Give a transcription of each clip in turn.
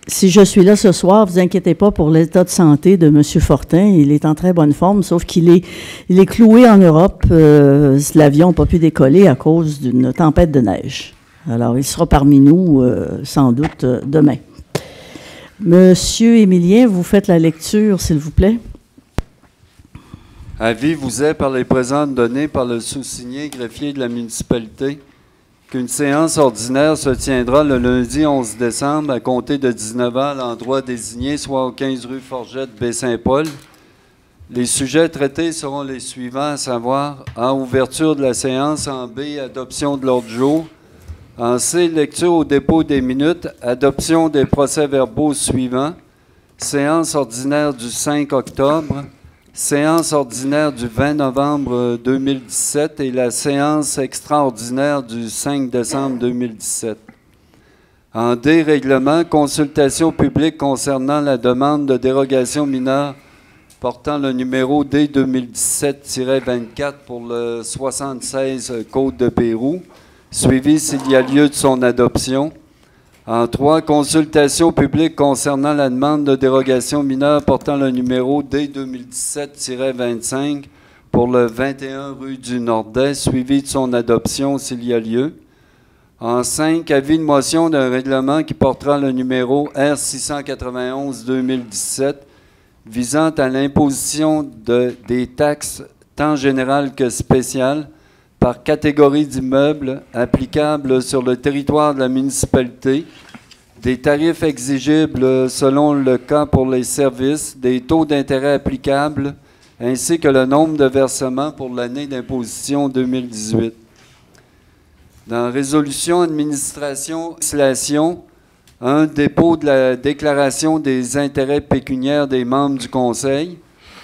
si je suis là ce soir, vous inquiétez pas pour l'état de santé de M. Fortin. Il est en très bonne forme, sauf qu'il est cloué en Europe. L'avion n'a pas pu décoller à cause d'une tempête de neige. Alors, il sera parmi nous sans doute demain. Monsieur Émilien, vous faites la lecture, s'il vous plaît. Avis vous est par les présentes données par le sous-signé greffier de la municipalité qu'une séance ordinaire se tiendra le lundi 11 décembre à compter de 19h à l'endroit désigné, soit au 15 rue Forgette, Baie-Saint-Paul. Les sujets traités seront les suivants, à savoir en ouverture de la séance, en B, adoption de l'ordre du jour, en C, lecture au dépôt des minutes, adoption des procès-verbaux suivants, séance ordinaire du 5 octobre, séance ordinaire du 20 novembre 2017 et la séance extraordinaire du 5 décembre 2017. En D, règlement, consultation publique concernant la demande de dérogation mineure portant le numéro D 2017-24 pour le 76 Côte de Pérou, suivi s'il y a lieu de son adoption. En 3, consultation publique concernant la demande de dérogation mineure portant le numéro D 2017-25 pour le 21 rue du Nordais, suivi de son adoption s'il y a lieu. En 5, avis de motion d'un règlement qui portera le numéro R 691-2017 visant à l'imposition des taxes tant générales que spéciales par catégorie d'immeubles applicables sur le territoire de la municipalité, des tarifs exigibles selon le cas pour les services, des taux d'intérêt applicables, ainsi que le nombre de versements pour l'année d'imposition 2018. Dans Résolution Administration, un dépôt de la déclaration des intérêts pécuniaires des membres du Conseil,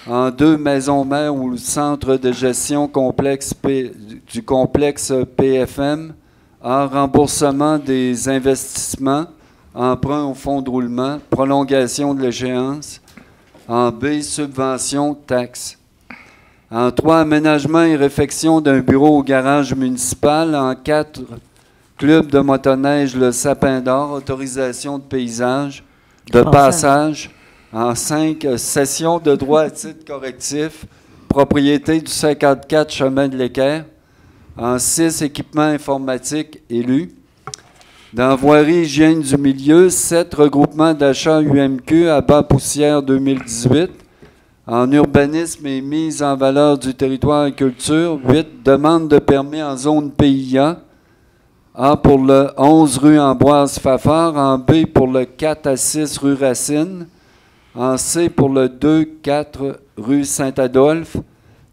en 2, maison-mère ou le centre de gestion du complexe PFM, en remboursement des investissements, emprunt au fonds de roulement, prolongation de l'échéance, en B, subvention, taxes. En 3, aménagement et réfection d'un bureau au garage municipal, en 4, club de motoneige Le Sapin d'Or, autorisation de paysage, de passage. En 5, cession de droit à titre correctif, propriété du 54 chemin de l'Équerre. En 6, équipement informatique élu. Dans voirie hygiène du milieu, 7, regroupement d'achat UMQ à Bas-Poussière 2018. En urbanisme et mise en valeur du territoire et culture, 8, demande de permis en zone PIA. A pour le 11 rue Ambroise-Fafard, en B pour le 4 à 6 rue Racine. En C pour le 2-4 rue Saint-Adolphe,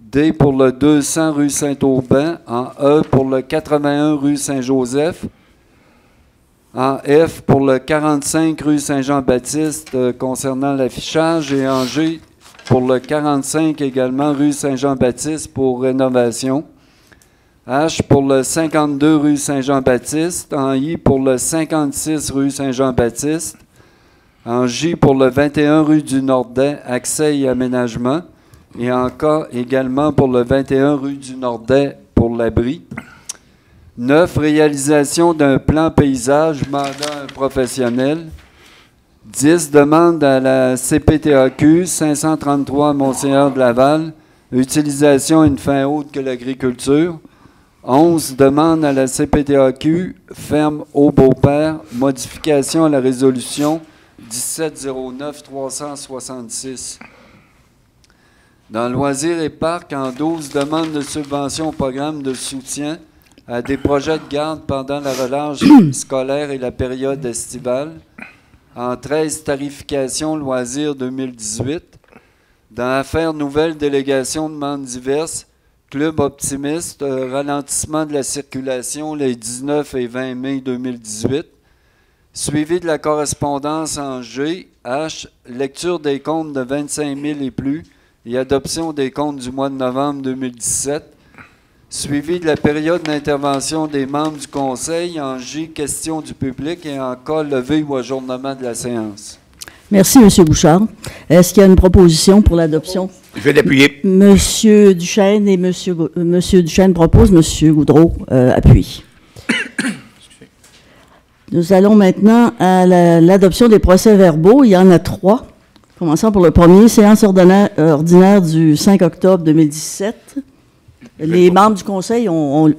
D pour le 200 rue Saint-Aubin, en E pour le 81 rue Saint-Joseph, en F pour le 45 rue Saint-Jean-Baptiste concernant l'affichage et en G pour le 45 également rue Saint-Jean-Baptiste pour rénovation, H pour le 52 rue Saint-Jean-Baptiste, en I pour le 56 rue Saint-Jean-Baptiste, en J pour le 21 rue du Nordais, accès et aménagement, et en K également pour le 21 rue du Nordais pour l'abri. 9, réalisation d'un plan paysage, mandat professionnel. 10, demande à la CPTAQ 533 Monseigneur de Laval, utilisation à une fin autre que l'agriculture. 11, demande à la CPTAQ ferme au Beaupère, modification à la résolution 1709-366. Dans Loisirs et Parcs, en 12, demande de subvention au programme de soutien à des projets de garde pendant la relâche scolaire et la période estivale. En 13, tarification loisirs 2018. Dans Affaires nouvelles, délégation de demandes diverses, Club optimiste, ralentissement de la circulation les 19 et 20 mai 2018. Suivi de la correspondance en G, H, lecture des comptes de 25 000 et plus et adoption des comptes du mois de novembre 2017. Suivi de la période d'intervention des membres du Conseil en J, questions du public et en K, levée ou ajournement de la séance. Merci, M. Bouchard. Est-ce qu'il y a une proposition pour l'adoption? Je vais l'appuyer. M. Duchesne et M. Duchesne propose, M. Goudreau appuie. Nous allons maintenant à l'adoption des procès-verbaux. Il y en a 3. Commençons pour le premier, séance ordinaire du 5 octobre 2017. Les membres du Conseil ont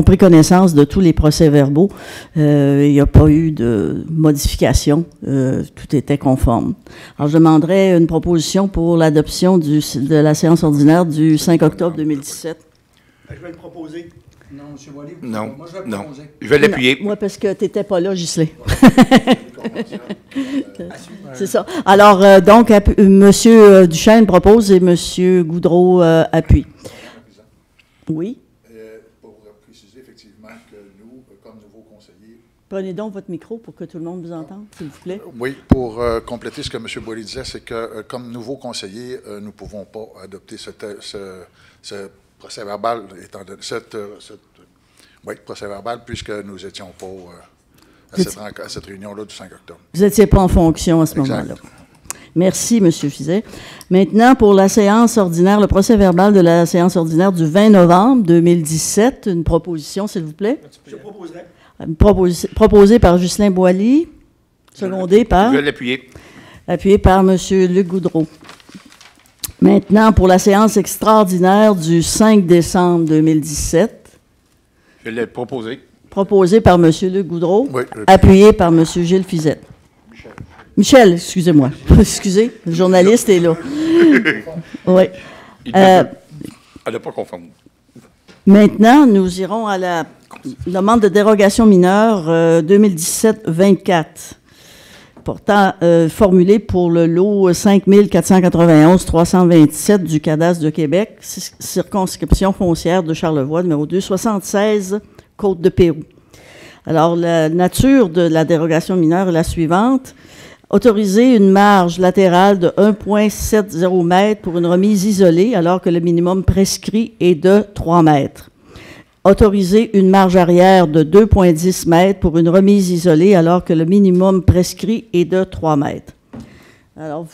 pris connaissance de tous les procès-verbaux. Il n'y a pas eu de modification. Tout était conforme. Alors, je demanderai une proposition pour l'adoption de la séance ordinaire du 5 octobre 2017. Je vais le proposer. Non, M. Boily. Non, moi, je vais le non. proposer. Je vais l'appuyer. Oui, parce que tu n'étais pas là, Ghislain. C'est ça. Alors, donc, M. Duchesne propose et M. Goudreau appuie. Oui. Pour préciser effectivement que nous, comme nouveaux conseillers... Prenez donc votre micro pour que tout le monde vous entende, s'il vous plaît. Oui, pour compléter ce que M. Boily disait, c'est que comme nouveaux conseillers, nous ne pouvons pas adopter ce procès-verbal, procès-verbal, puisque nous n'étions pas à cette réunion-là du 5 octobre. Vous n'étiez pas en fonction à ce moment-là. Merci, M. Fizet. Maintenant, pour la séance ordinaire, le procès-verbal de la séance ordinaire du 20 novembre 2017, une proposition, s'il vous plaît. Je proposerai. Proposée par Ghislain Boily, secondée par... Je vais l'appuyer. Appuyé par M. Luc Goudreau. Maintenant, pour la séance extraordinaire du 5 décembre 2017. Je l'ai proposé. Proposé par M. Luc Goudreau. Oui, appuyé par M. Gilles Fizet. Michel, excusez-moi. Excusez, le journaliste est là. Oui. Elle n'a pas conforme. Maintenant, nous irons à la demande de dérogation mineure 2017-24, portant formulée pour le lot 5491-327 du cadastre de Québec, circonscription foncière de Charlevoix, numéro 276, Côte-de-Pérou. Alors, la nature de la dérogation mineure est la suivante. Autoriser une marge latérale de 1,70 m pour une remise isolée, alors que le minimum prescrit est de 3 mètres. Autoriser une marge arrière de 2,10 m pour une remise isolée, alors que le minimum prescrit est de 3 mètres. Alors,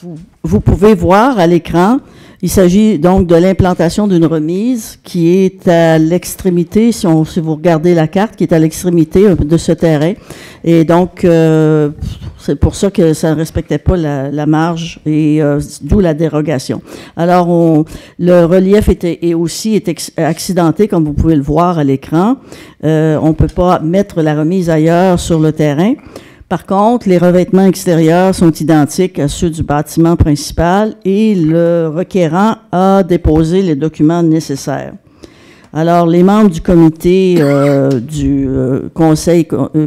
vous pouvez voir à l'écran, il s'agit donc de l'implantation d'une remise qui est à l'extrémité, si vous regardez la carte, qui est à l'extrémité de ce terrain. Et donc, c'est pour ça que ça ne respectait pas la marge et d'où la dérogation. Alors, le relief est aussi accidenté, comme vous pouvez le voir à l'écran. On ne peut pas mettre la remise ailleurs sur le terrain. Par contre, les revêtements extérieurs sont identiques à ceux du bâtiment principal et le requérant a déposé les documents nécessaires. Alors, les membres du comité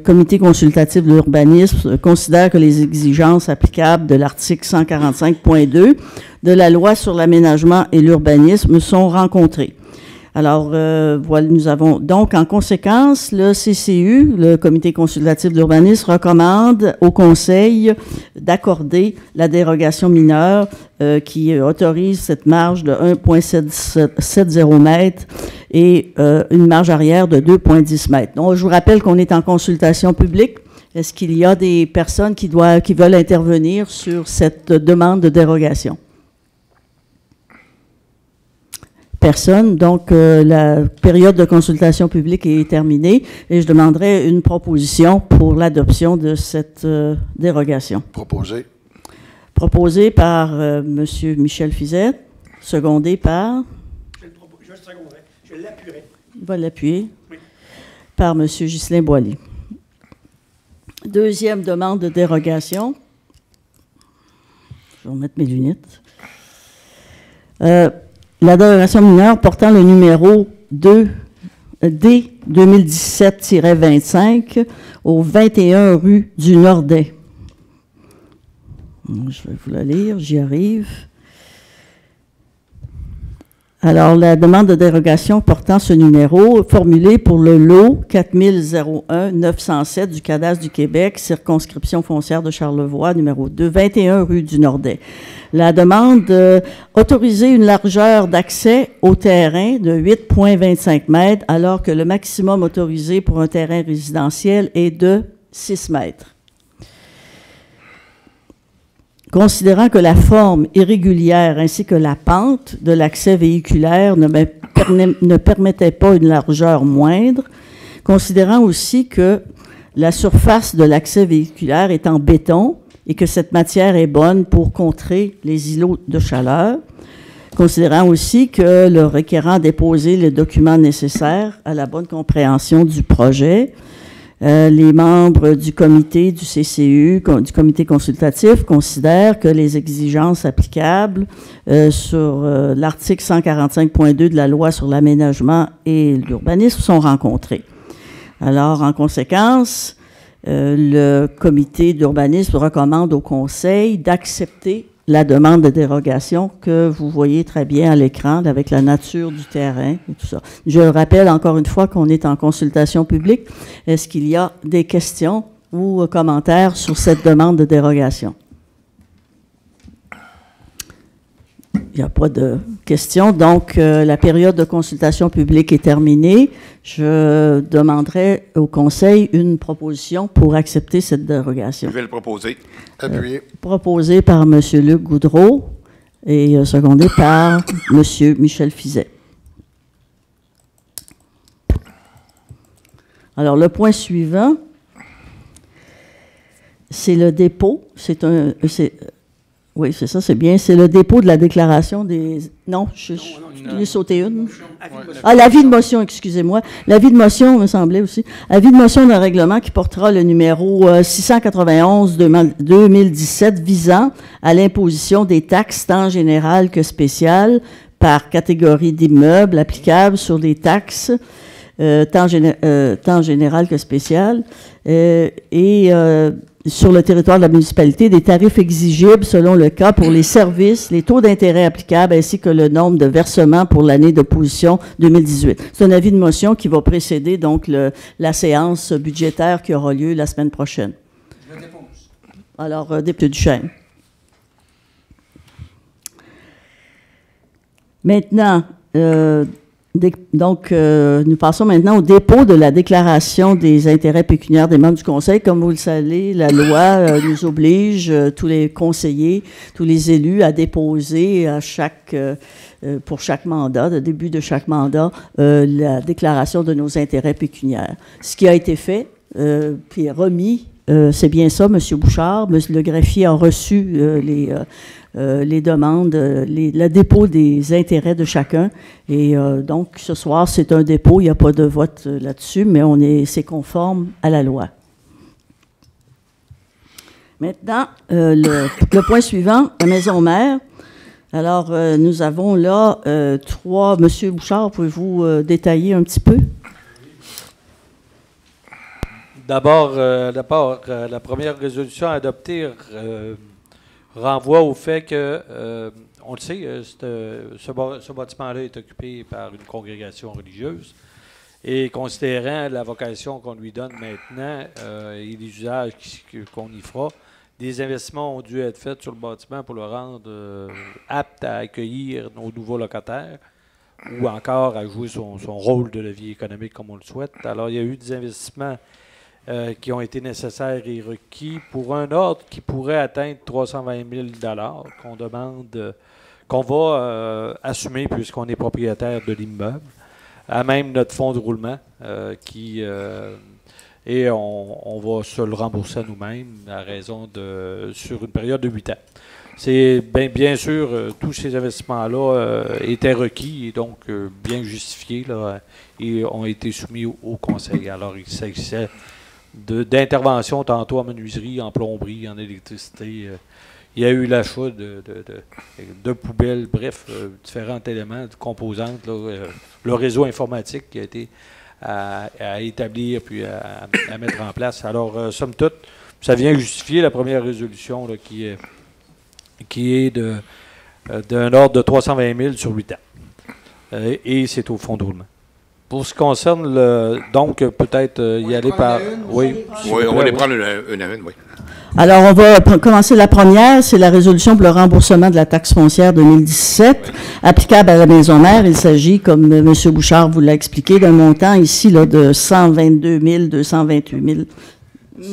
comité consultatif de l'urbanisme considèrent que les exigences applicables de l'article 145.2 de la loi sur l'aménagement et l'urbanisme sont rencontrées. Alors, voilà, nous avons donc, en conséquence, le CCU, le Comité consultatif d'urbanisme, recommande au Conseil d'accorder la dérogation mineure qui autorise cette marge de 1,70 m et une marge arrière de 2,10 m. Donc, je vous rappelle qu'on est en consultation publique. Est-ce qu'il y a des personnes qui veulent intervenir sur cette demande de dérogation? Personne. Donc, la période de consultation publique est terminée et je demanderai une proposition pour l'adoption de cette dérogation. Proposé. Proposé par M. Michel Fizet, secondé par... Je le seconderai. Je l'appuierai. Il va l'appuyer. Oui. Par M. Ghislain Boily. Deuxième demande de dérogation. Je vais remettre mes lunettes. La dérogation mineure portant le numéro D 2017-25 au 21 rue du Nordais. Je vais vous la lire, j'y arrive. Alors, la demande de dérogation portant ce numéro, formulée pour le lot 4001-907 du cadastre du Québec, circonscription foncière de Charlevoix, numéro 2, 21 rue du Nordais. La demande autoriser une largeur d'accès au terrain de 8,25 m, alors que le maximum autorisé pour un terrain résidentiel est de 6 mètres. Considérant que la forme irrégulière ainsi que la pente de l'accès véhiculaire ne permettait pas une largeur moindre, considérant aussi que la surface de l'accès véhiculaire est en béton et que cette matière est bonne pour contrer les îlots de chaleur, considérant aussi que le requérant a déposé les documents nécessaires à la bonne compréhension du projet. Les membres du comité du CCU, du comité consultatif, considèrent que les exigences applicables sur l'article 145.2 de la loi sur l'aménagement et l'urbanisme sont rencontrées. Alors, en conséquence, le comité d'urbanisme recommande au Conseil d'accepter la demande de dérogation que vous voyez très bien à l'écran avec la nature du terrain et tout ça. Je rappelle encore une fois qu'on est en consultation publique. Est-ce qu'il y a des questions ou commentaires sur cette demande de dérogation? Il n'y a pas de questions. Donc, la période de consultation publique est terminée. Je demanderai au Conseil une proposition pour accepter cette dérogation. Je vais le proposer. Appuyé. Proposé par M. Luc Goudreau et secondé par M. Michel Fizet. Alors, le point suivant, c'est le dépôt. Oui, c'est ça, c'est bien. C'est le dépôt de la déclaration des... Non, je l'ai sauté une. Ah, l'avis de motion, excusez-moi. L'avis de motion, me semblait aussi. Avis de motion d'un règlement qui portera le numéro 691-2017 visant à l'imposition des taxes tant générales que spéciales par catégorie d'immeubles applicables sur les taxes tant générales que spéciales sur le territoire de la municipalité, des tarifs exigibles selon le cas pour les services, les taux d'intérêt applicables ainsi que le nombre de versements pour l'année d'opposition 2018. C'est un avis de motion qui va précéder donc la séance budgétaire qui aura lieu la semaine prochaine. Je le dépose. Alors, député Duchesne. Maintenant, nous passons maintenant au dépôt de la déclaration des intérêts pécuniaires des membres du Conseil. Comme vous le savez, la loi nous oblige, tous les conseillers, tous les élus, à déposer pour chaque mandat, au début de chaque mandat, la déclaration de nos intérêts pécuniaires. Ce qui a été fait, puis remis, c'est bien ça, M. Bouchard. Le greffier a reçu les demandes, le dépôt des intérêts de chacun. Et donc, ce soir, c'est un dépôt. Il n'y a pas de vote là-dessus, mais c'est conforme à la loi. Maintenant, le point suivant, la maison mère. Alors, nous avons là trois... Monsieur Bouchard, pouvez-vous détailler un petit peu? D'abord, la première résolution adoptée renvoie au fait que, on le sait, ce bâtiment-là est occupé par une congrégation religieuse et considérant la vocation qu'on lui donne maintenant et les usages qu'on y fera, des investissements ont dû être faits sur le bâtiment pour le rendre apte à accueillir nos nouveaux locataires ou encore à jouer son rôle de levier économique comme on le souhaite. Alors, il y a eu des investissements qui ont été nécessaires et requis pour un ordre qui pourrait atteindre 320 000 $ qu'on demande, qu'on va assumer puisqu'on est propriétaire de l'immeuble, à même notre fonds de roulement et on va se le rembourser à nous-mêmes à raison sur une période de 8 ans. C'est bien sûr, tous ces investissements-là étaient requis et donc bien justifiés là, et ont été soumis au Conseil. Alors, il s'agissait d'intervention tantôt en menuiserie, en plomberie, en électricité. Il y a eu l'achat de poubelles, bref, différents éléments, de composantes. Le réseau informatique qui a été à établir puis à mettre en place. Alors, somme toute, ça vient justifier la première résolution là, qui est d'un ordre de 320 000 sur 8 ans. Et c'est au fond de roulement. Pour ce qui concerne donc peut-être y aller par... Oui, on va les prendre une à une, oui. Alors, on va commencer la première, c'est la résolution pour le remboursement de la taxe foncière 2017, applicable à la maison mère. Il s'agit, comme M. Bouchard vous l'a expliqué, d'un montant ici là, de 122 228 000.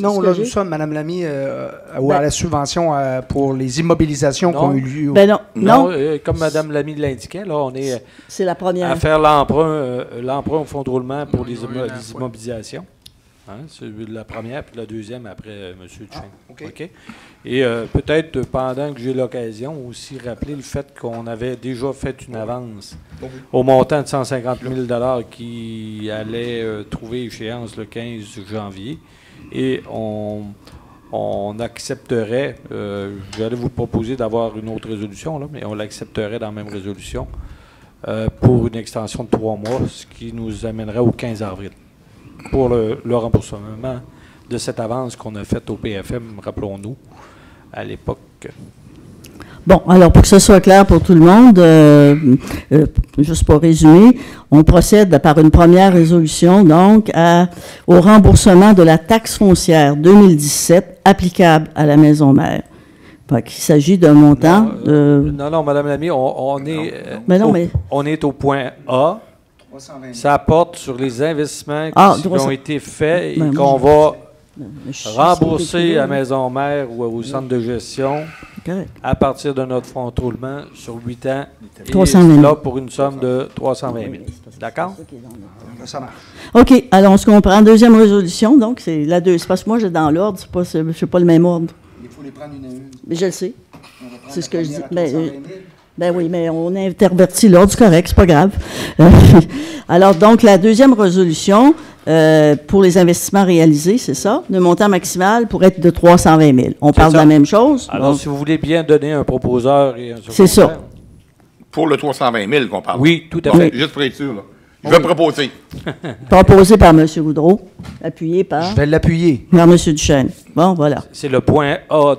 Non, là, nous sommes, Mme Lamy, à la subvention pour les immobilisations qui ont eu lieu. Non. Comme Mme Lamy l'indiquait, là, on est c'est la première. À faire l'emprunt au fonds de roulement pour les immobilisations. Hein? C'est la première puis la deuxième après M. Duchesne. OK. Et peut-être, pendant que j'ai l'occasion, aussi rappeler le fait qu'on avait déjà fait une avance au montant de 150 000 qui allait trouver échéance le 15 janvier. Et on accepterait, j'allais vous proposer d'avoir une autre résolution, là, mais on l'accepterait dans la même résolution pour une extension de 3 mois, ce qui nous amènerait au 15 avril pour le remboursement de cette avance qu'on a faite au PFM, rappelons-nous, à l'époque. Bon, alors pour que ce soit clair pour tout le monde, juste pour résumer, on procède par une première résolution, donc, au remboursement de la taxe foncière 2017 applicable à la maison mère. Il s'agit d'un montant Non, Madame Lamy, on est au point A. Ça porte sur les investissements qui ont été faits et qu'on va rembourser à maison mère ou au centre de gestion à partir de notre fonds de roulement sur 8 ans. 320 000. Là, pour une somme de 320 000. D'accord? Ça marche. OK. Alors, on se comprend. Deuxième résolution, donc, c'est la deux. C'est parce que moi, j'ai dans l'ordre, je ne sais pas le même ordre. Il faut les prendre une à une. Mais je le sais. C'est ce que je dis. Ben oui, mais on a interverti l'ordre, c'est correct, c'est pas grave. Alors, donc, la deuxième résolution, pour les investissements réalisés, c'est ça? Le montant maximal pourrait être de 320 000. On parle de la même chose? Alors, donc, si vous voulez bien donner un proposeur et un secrétaire. C'est ça. Pour le 320 000 qu'on parle. Oui, tout à Bon, fait. juste pour être sûr, là. Je vais proposer. Proposé par M. Goudreau, appuyé par Je vais l'appuyer. M. Duchesne. Bon, voilà. C'est le point A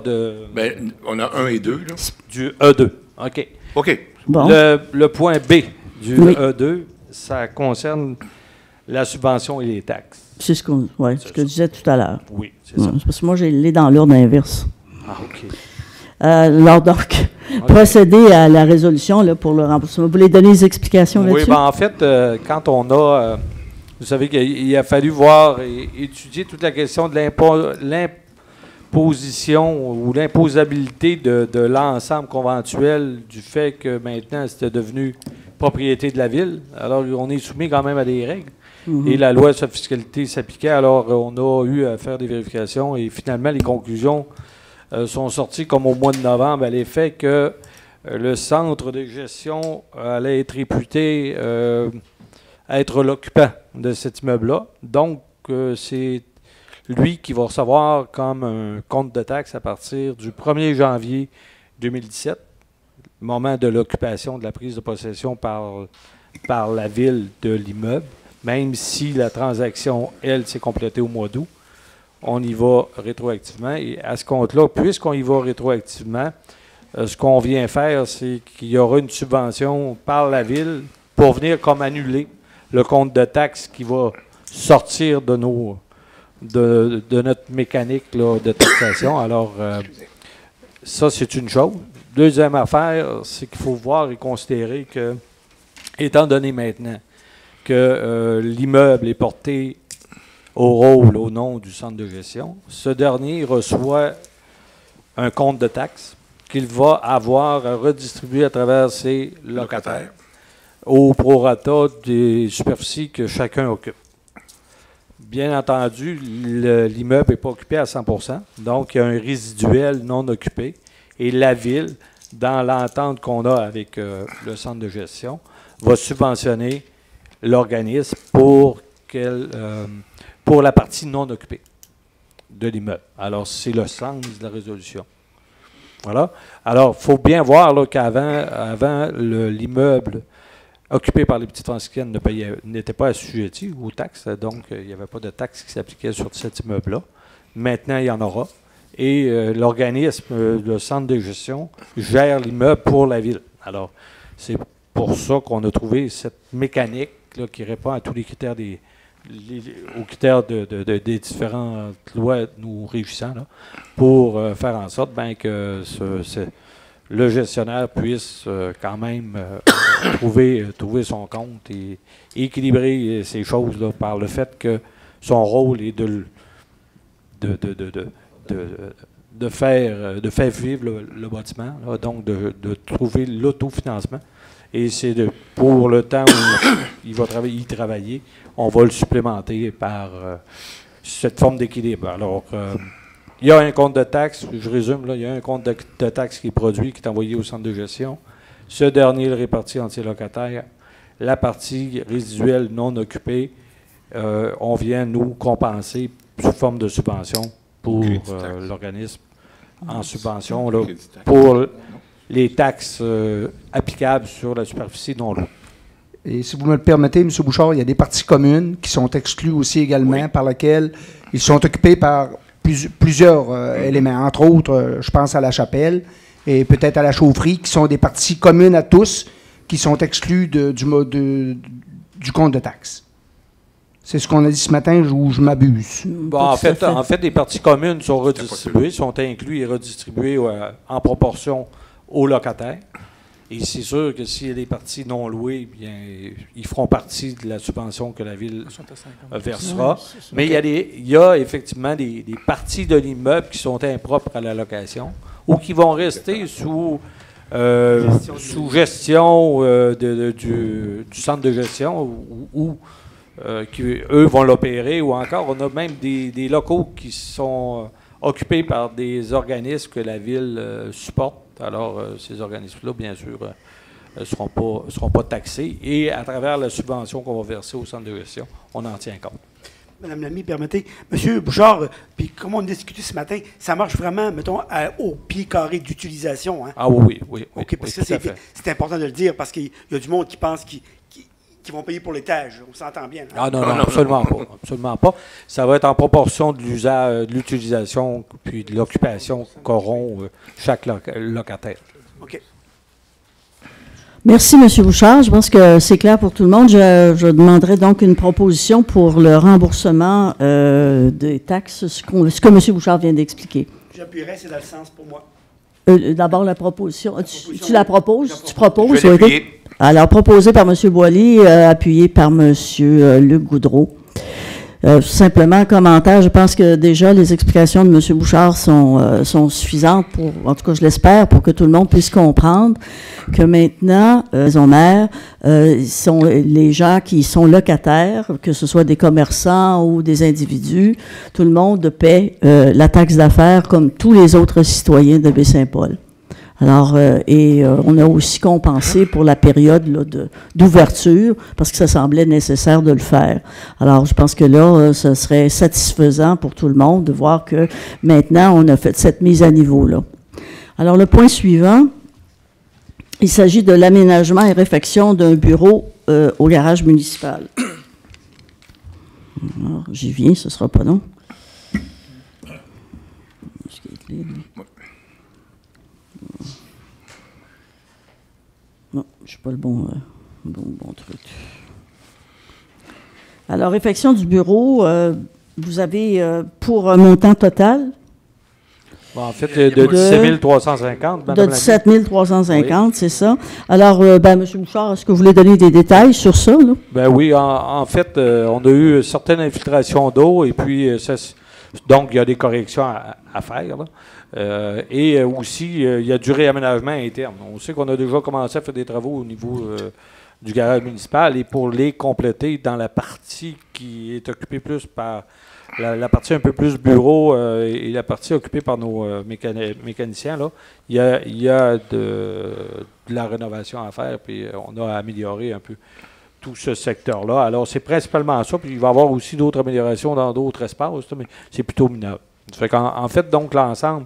Ben, on a 1 et 2, là. du E2. OK. OK. Bon. Le point B du Oui. E2, ça concerne la subvention et les taxes. C'est ce que je disais tout à l'heure. Oui, c'est ça. C'est parce que moi, j'ai l'ai dans l'ordre inverse. Ah, OK. Alors, donc, procéder à la résolution là, pour le remboursement. Vous voulez donner des explications Oui, là-dessus? ben en fait, quand on a... vous savez qu'il a fallu voir et étudier toute la question de l'imposition ou l'imposabilité de l'ensemble conventuel du fait que maintenant, c'était devenu propriété de la ville. Alors, on est soumis quand même à des règles. Et la loi sur la fiscalité s'appliquait. Alors, on a eu à faire des vérifications et finalement, les conclusions sont sorties comme au mois de novembre à l'effet que le centre de gestion allait être réputé être l'occupant de cet immeuble-là. Donc, c'est lui qui va recevoir comme un compte de taxe à partir du 1er janvier 2017, moment de l'occupation, de la prise de possession par la ville de l'immeuble, même si la transaction, elle, s'est complétée au mois d'août. On y va rétroactivement. Et à ce compte-là, puisqu'on y va rétroactivement, ce qu'on vient faire, c'est qu'il y aura une subvention par la ville pour venir comme annuler le compte de taxe qui va sortir de notre mécanique là, de taxation. Alors, ça, c'est une chose. Deuxième affaire, c'est qu'il faut voir et considérer que, étant donné maintenant que l'immeuble est porté au nom du centre de gestion, ce dernier reçoit un compte de taxe qu'il va avoir à redistribuer à travers ses locataires au prorata des superficies que chacun occupe. Bien entendu, l'immeuble n'est pas occupé à 100 %, donc il y a un résiduel non occupé. Et la ville, dans l'entente qu'on a avec le centre de gestion, va subventionner l'organisme pour la partie non occupée de l'immeuble. Alors, c'est le sens de la résolution. Voilà. Alors, il faut bien voir là, qu'avant, l'immeuble occupé par les petites franciscaines n'était pas assujetti aux taxes, donc il n'y avait pas de taxes qui s'appliquaient sur cet immeuble-là. Maintenant, il y en aura. Et l'organisme, le centre de gestion, gère l'immeuble pour la ville. Alors, c'est pour ça qu'on a trouvé cette mécanique là, qui répond à tous les critères aux critères des différentes lois nous régissant là, pour faire en sorte que le gestionnaire puisse quand même trouver son compte et équilibrer ces choses là, par le fait que son rôle est de faire vivre le bâtiment, là, donc de trouver l'autofinancement. Et c'est pour le temps où il va travailler, on va le supplémenter par cette forme d'équilibre. Alors, il y a un compte de taxes, je résume, là, il y a un compte de taxes qui est produit, qui est envoyé au centre de gestion. Ce dernier le répartit entre ses locataires. La partie résiduelle non occupée, on vient nous compenser sous forme de subvention pour l'organisme en subvention là, pour les taxes applicables sur la superficie non louée. Et si vous me le permettez, M. Bouchard, il y a des parties communes qui sont exclues aussi également, par lesquelles ils sont occupés par plusieurs éléments. Entre autres, je pense à la chapelle et peut-être à la chaufferie, qui sont des parties communes à tous, qui sont exclues du compte de taxes. C'est ce qu'on a dit ce matin, ou je m'abuse? Bon, en fait, les parties communes sont redistribuées, sont incluses et redistribuées en proportion aux locataires. Et c'est sûr que s'il y a des parties non louées, bien, ils feront partie de la subvention que la Ville versera. Mais il y a effectivement des parties de l'immeuble qui sont impropres à la location ou qui vont rester sous gestion du centre de gestion ou qui, eux, vont l'opérer, ou encore, on a même des locaux qui sont occupés par des organismes que la Ville supporte. Alors, ces organismes-là, bien sûr, ne seront pas taxés. Et à travers la subvention qu'on va verser au centre de gestion, on en tient compte. Madame Lamy, permettez. Monsieur Bouchard, puis comme on a discuté ce matin, ça marche vraiment, mettons, au pied carré d'utilisation. Hein? Ah oui. OK, parce que c'est important de le dire, parce qu'il y a du monde qui pense qu'ils vont payer pour l'étage. On s'entend bien. Hein? Ah non, absolument pas. Absolument pas. Ça va être en proportion de l'usage, de l'utilisation, puis de l'occupation qu'auront chaque locataire. OK. Merci, M. Bouchard. Je pense que c'est clair pour tout le monde. Je demanderai donc une proposition pour le remboursement des taxes, ce que M. Bouchard vient d'expliquer. J'appuierai, c'est dans le sens pour moi. D'abord, la proposition. Tu la proposes? Tu proposes? Je vais l'appuyer. Alors, proposé par M. Boily, appuyé par M. Luc Goudreau. Simplement, un commentaire, je pense que déjà les explications de M. Bouchard sont suffisantes pour, en tout cas je l'espère, pour que tout le monde puisse comprendre que maintenant, maison mère, sont les gens qui sont locataires, que ce soit des commerçants ou des individus, tout le monde paie la taxe d'affaires comme tous les autres citoyens de Baie-Saint-Paul. Alors, on a aussi compensé pour la période là, d'ouverture, parce que ça semblait nécessaire de le faire. Alors, je pense que là, ce serait satisfaisant pour tout le monde de voir que maintenant, on a fait cette mise à niveau-là. Alors, le point suivant, il s'agit de l'aménagement et réfection d'un bureau au garage municipal. Alors, j'y viens, ce ne sera pas long. Non, je suis pas le bon truc. Alors, réfection du bureau, vous avez pour un montant total? Bon, en fait, de 17 350. De 17 350, oui. C'est ça. Alors, M. Bouchard, est-ce que vous voulez donner des détails sur ça? Là? Ben oui, en fait, on a eu certaines infiltrations d'eau et puis, donc, il y a des corrections à faire, là. Et aussi, il y a du réaménagement interne. On sait qu'on a déjà commencé à faire des travaux au niveau du garage municipal et pour les compléter dans la partie qui est occupée plus par la partie un peu plus bureau et la partie occupée par nos mécaniciens, là, il y a de la rénovation à faire, puis on a amélioré un peu tout ce secteur-là. Alors, c'est principalement ça, puis il va y avoir aussi d'autres améliorations dans d'autres espaces, mais c'est plutôt minable. Ça fait qu'en fait, donc, l'ensemble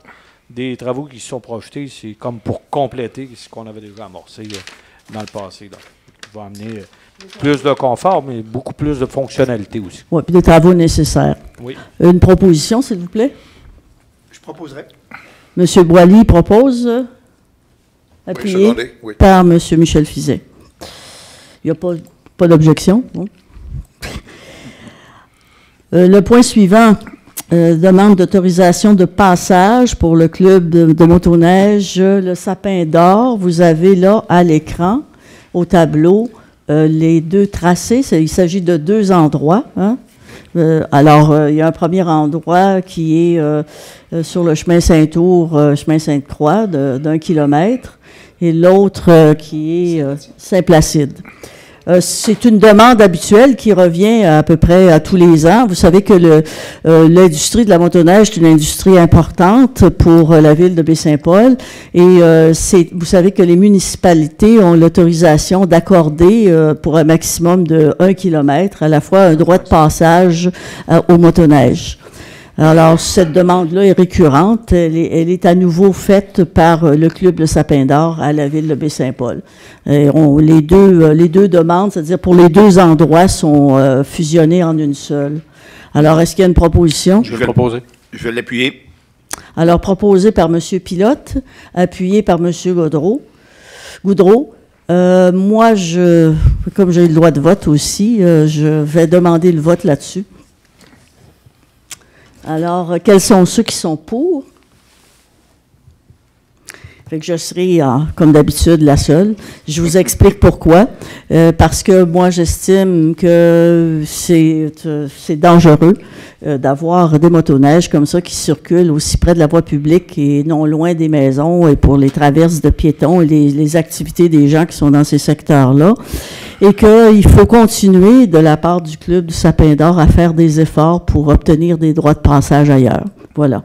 des travaux qui se sont projetés, c'est comme pour compléter ce qu'on avait déjà amorcé dans le passé. Donc, qui va amener plus de confort, mais beaucoup plus de fonctionnalité aussi. Oui, puis des travaux nécessaires. Oui. Une proposition, s'il vous plaît? Je proposerai. M. Boily propose, appuyé par M. Michel Fizet. Il n'y a pas d'objection. Bon. Le point suivant, demande d'autorisation de passage pour le club de motoneige Le Sapin d'Or. Vous avez là à l'écran, au tableau, les deux tracés. Il s'agit de deux endroits. Hein? Il y a un premier endroit qui est sur le chemin Saint-Ours, chemin Sainte-Croix, d'1 kilomètre, et l'autre qui est Saint-Placide. C'est une demande habituelle qui revient à peu près à tous les ans. Vous savez que l'industrie de la motoneige est une industrie importante pour la ville de Baie-Saint-Paul. Et vous savez que les municipalités ont l'autorisation d'accorder pour un maximum de 1 kilomètre à la fois un droit de passage aux motoneiges. Alors, cette demande-là est récurrente. Elle est à nouveau faite par le Club de Sapin d'Or à la ville de Baie-Saint-Paul. Les deux demandes, c'est-à-dire pour les deux endroits, sont fusionnées en une seule. Alors, est-ce qu'il y a une proposition? Je vais le proposer. Je vais l'appuyer. Alors, proposé par M. Pilote, appuyé par M. Goudreau. Moi, comme j'ai le droit de vote aussi, je vais demander le vote là-dessus. Alors, quels sont ceux qui sont pour? Fait que je serai, comme d'habitude, la seule. Je vous explique pourquoi. Parce que moi, j'estime que c'est dangereux d'avoir des motoneiges comme ça qui circulent aussi près de la voie publique et non loin des maisons et pour les traverses de piétons et les activités des gens qui sont dans ces secteurs-là. Et qu'il faut continuer, de la part du Club du Sapin d'Or, à faire des efforts pour obtenir des droits de passage ailleurs. Voilà.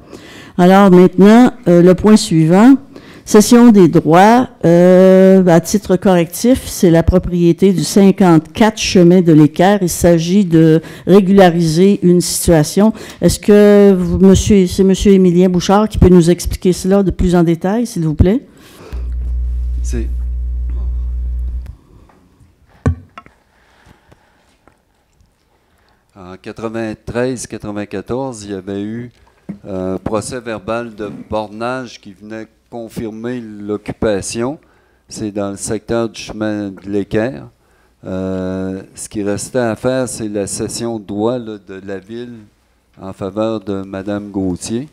Alors maintenant, le point suivant, cession des droits, à titre correctif, c'est la propriété du 54 chemin de l'Équerre. Il s'agit de régulariser une situation. Est-ce que c'est M. Émilien Bouchard qui peut nous expliquer cela de plus en détail, s'il vous plaît? C'est... En 93-94, il y avait eu un procès verbal de bornage qui venait confirmer l'occupation. C'est dans le secteur du chemin de l'Équerre. Ce qui restait à faire, c'est la cession de droit de la ville en faveur de Mme Gauthier.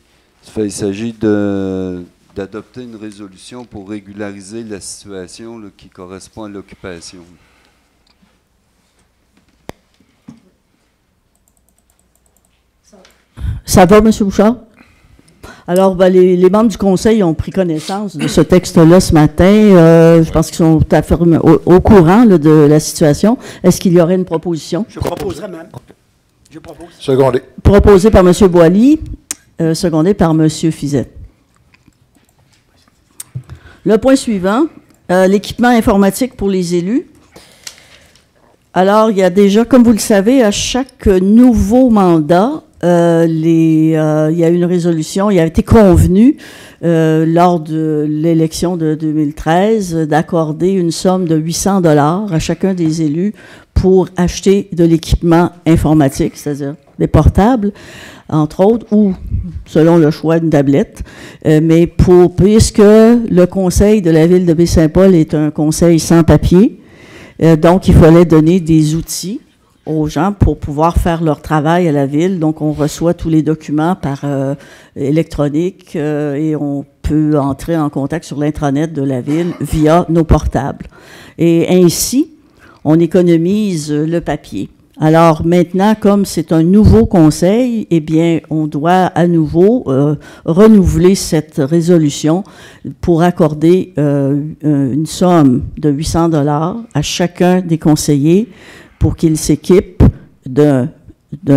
Il s'agit d'adopter une résolution pour régulariser la situation qui correspond à l'occupation. Ça va, M. Bouchard? Alors, les membres du Conseil ont pris connaissance de ce texte-là ce matin. Je pense qu'ils sont au courant là, de la situation. Est-ce qu'il y aurait une proposition? Je proposerai même. Je propose. Secondé. Proposé par M. Boilly, secondé par M. Fizet. Le point suivant, l'équipement informatique pour les élus. Alors, il y a déjà, comme vous le savez, à chaque nouveau mandat, il y a une résolution, il a été convenu lors de l'élection de 2013 d'accorder une somme de 800 $ à chacun des élus pour acheter de l'équipement informatique, c'est-à-dire des portables, entre autres, ou, selon le choix, une tablette. Mais puisque le conseil de la ville de Baie-Saint-Paul est un conseil sans papier, donc il fallait donner des outils aux gens pour pouvoir faire leur travail à la ville. Donc, on reçoit tous les documents par électronique et on peut entrer en contact sur l'intranet de la ville via nos portables. Et ainsi, on économise le papier. Alors maintenant, comme c'est un nouveau conseil, eh bien, on doit à nouveau renouveler cette résolution pour accorder une somme de 800 $ à chacun des conseillers pour qu'il s'équipe d'un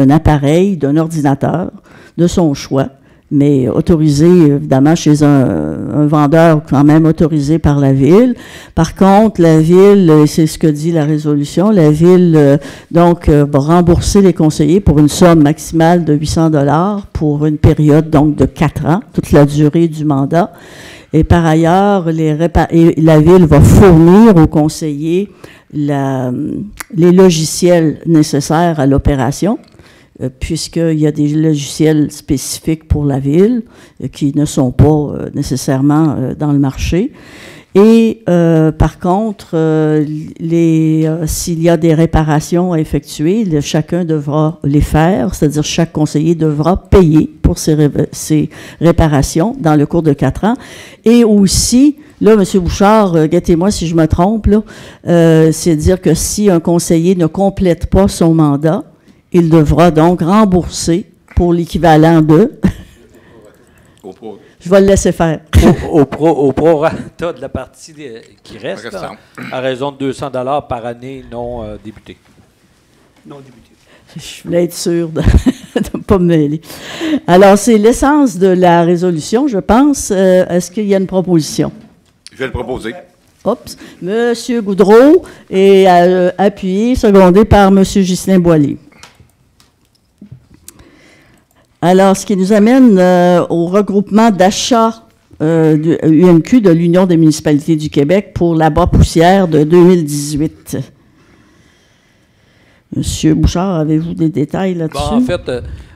appareil, d'un ordinateur de son choix, mais autorisé, évidemment, chez un vendeur quand même autorisé par la ville. Par contre, la ville, c'est ce que dit la résolution, la ville, donc, va rembourser les conseillers pour une somme maximale de 800 $ pour une période, donc, de 4 ans, toute la durée du mandat. Et par ailleurs, la ville va fournir aux conseillers les logiciels nécessaires à l'opération, puisqu'il y a des logiciels spécifiques pour la ville qui ne sont pas nécessairement dans le marché. Et par contre, s'il y a des réparations à effectuer, chacun devra les faire, c'est-à-dire chaque conseiller devra payer pour ces réparations dans le cours de 4 ans. Et aussi, là, M. Bouchard, guettez-moi si je me trompe, c'est dire que si un conseiller ne complète pas son mandat, il devra donc rembourser pour l'équivalent de... Je vais le laisser faire. Au prorata de la partie qui reste, là, à raison de 200 $ par année non débutée. Non débuté. Je voulais être sûre de ne pas me mêler. Alors, c'est l'essence de la résolution, je pense. Est-ce qu'il y a une proposition? Je vais le proposer. Oups. Monsieur Goudreau est appuyé, secondé par Monsieur Ghislain Boilly. Alors, ce qui nous amène au regroupement d'achat du UMQ de l'Union des municipalités du Québec pour la bas poussière de 2018. Monsieur Bouchard, avez-vous des détails là-dessus? Bon,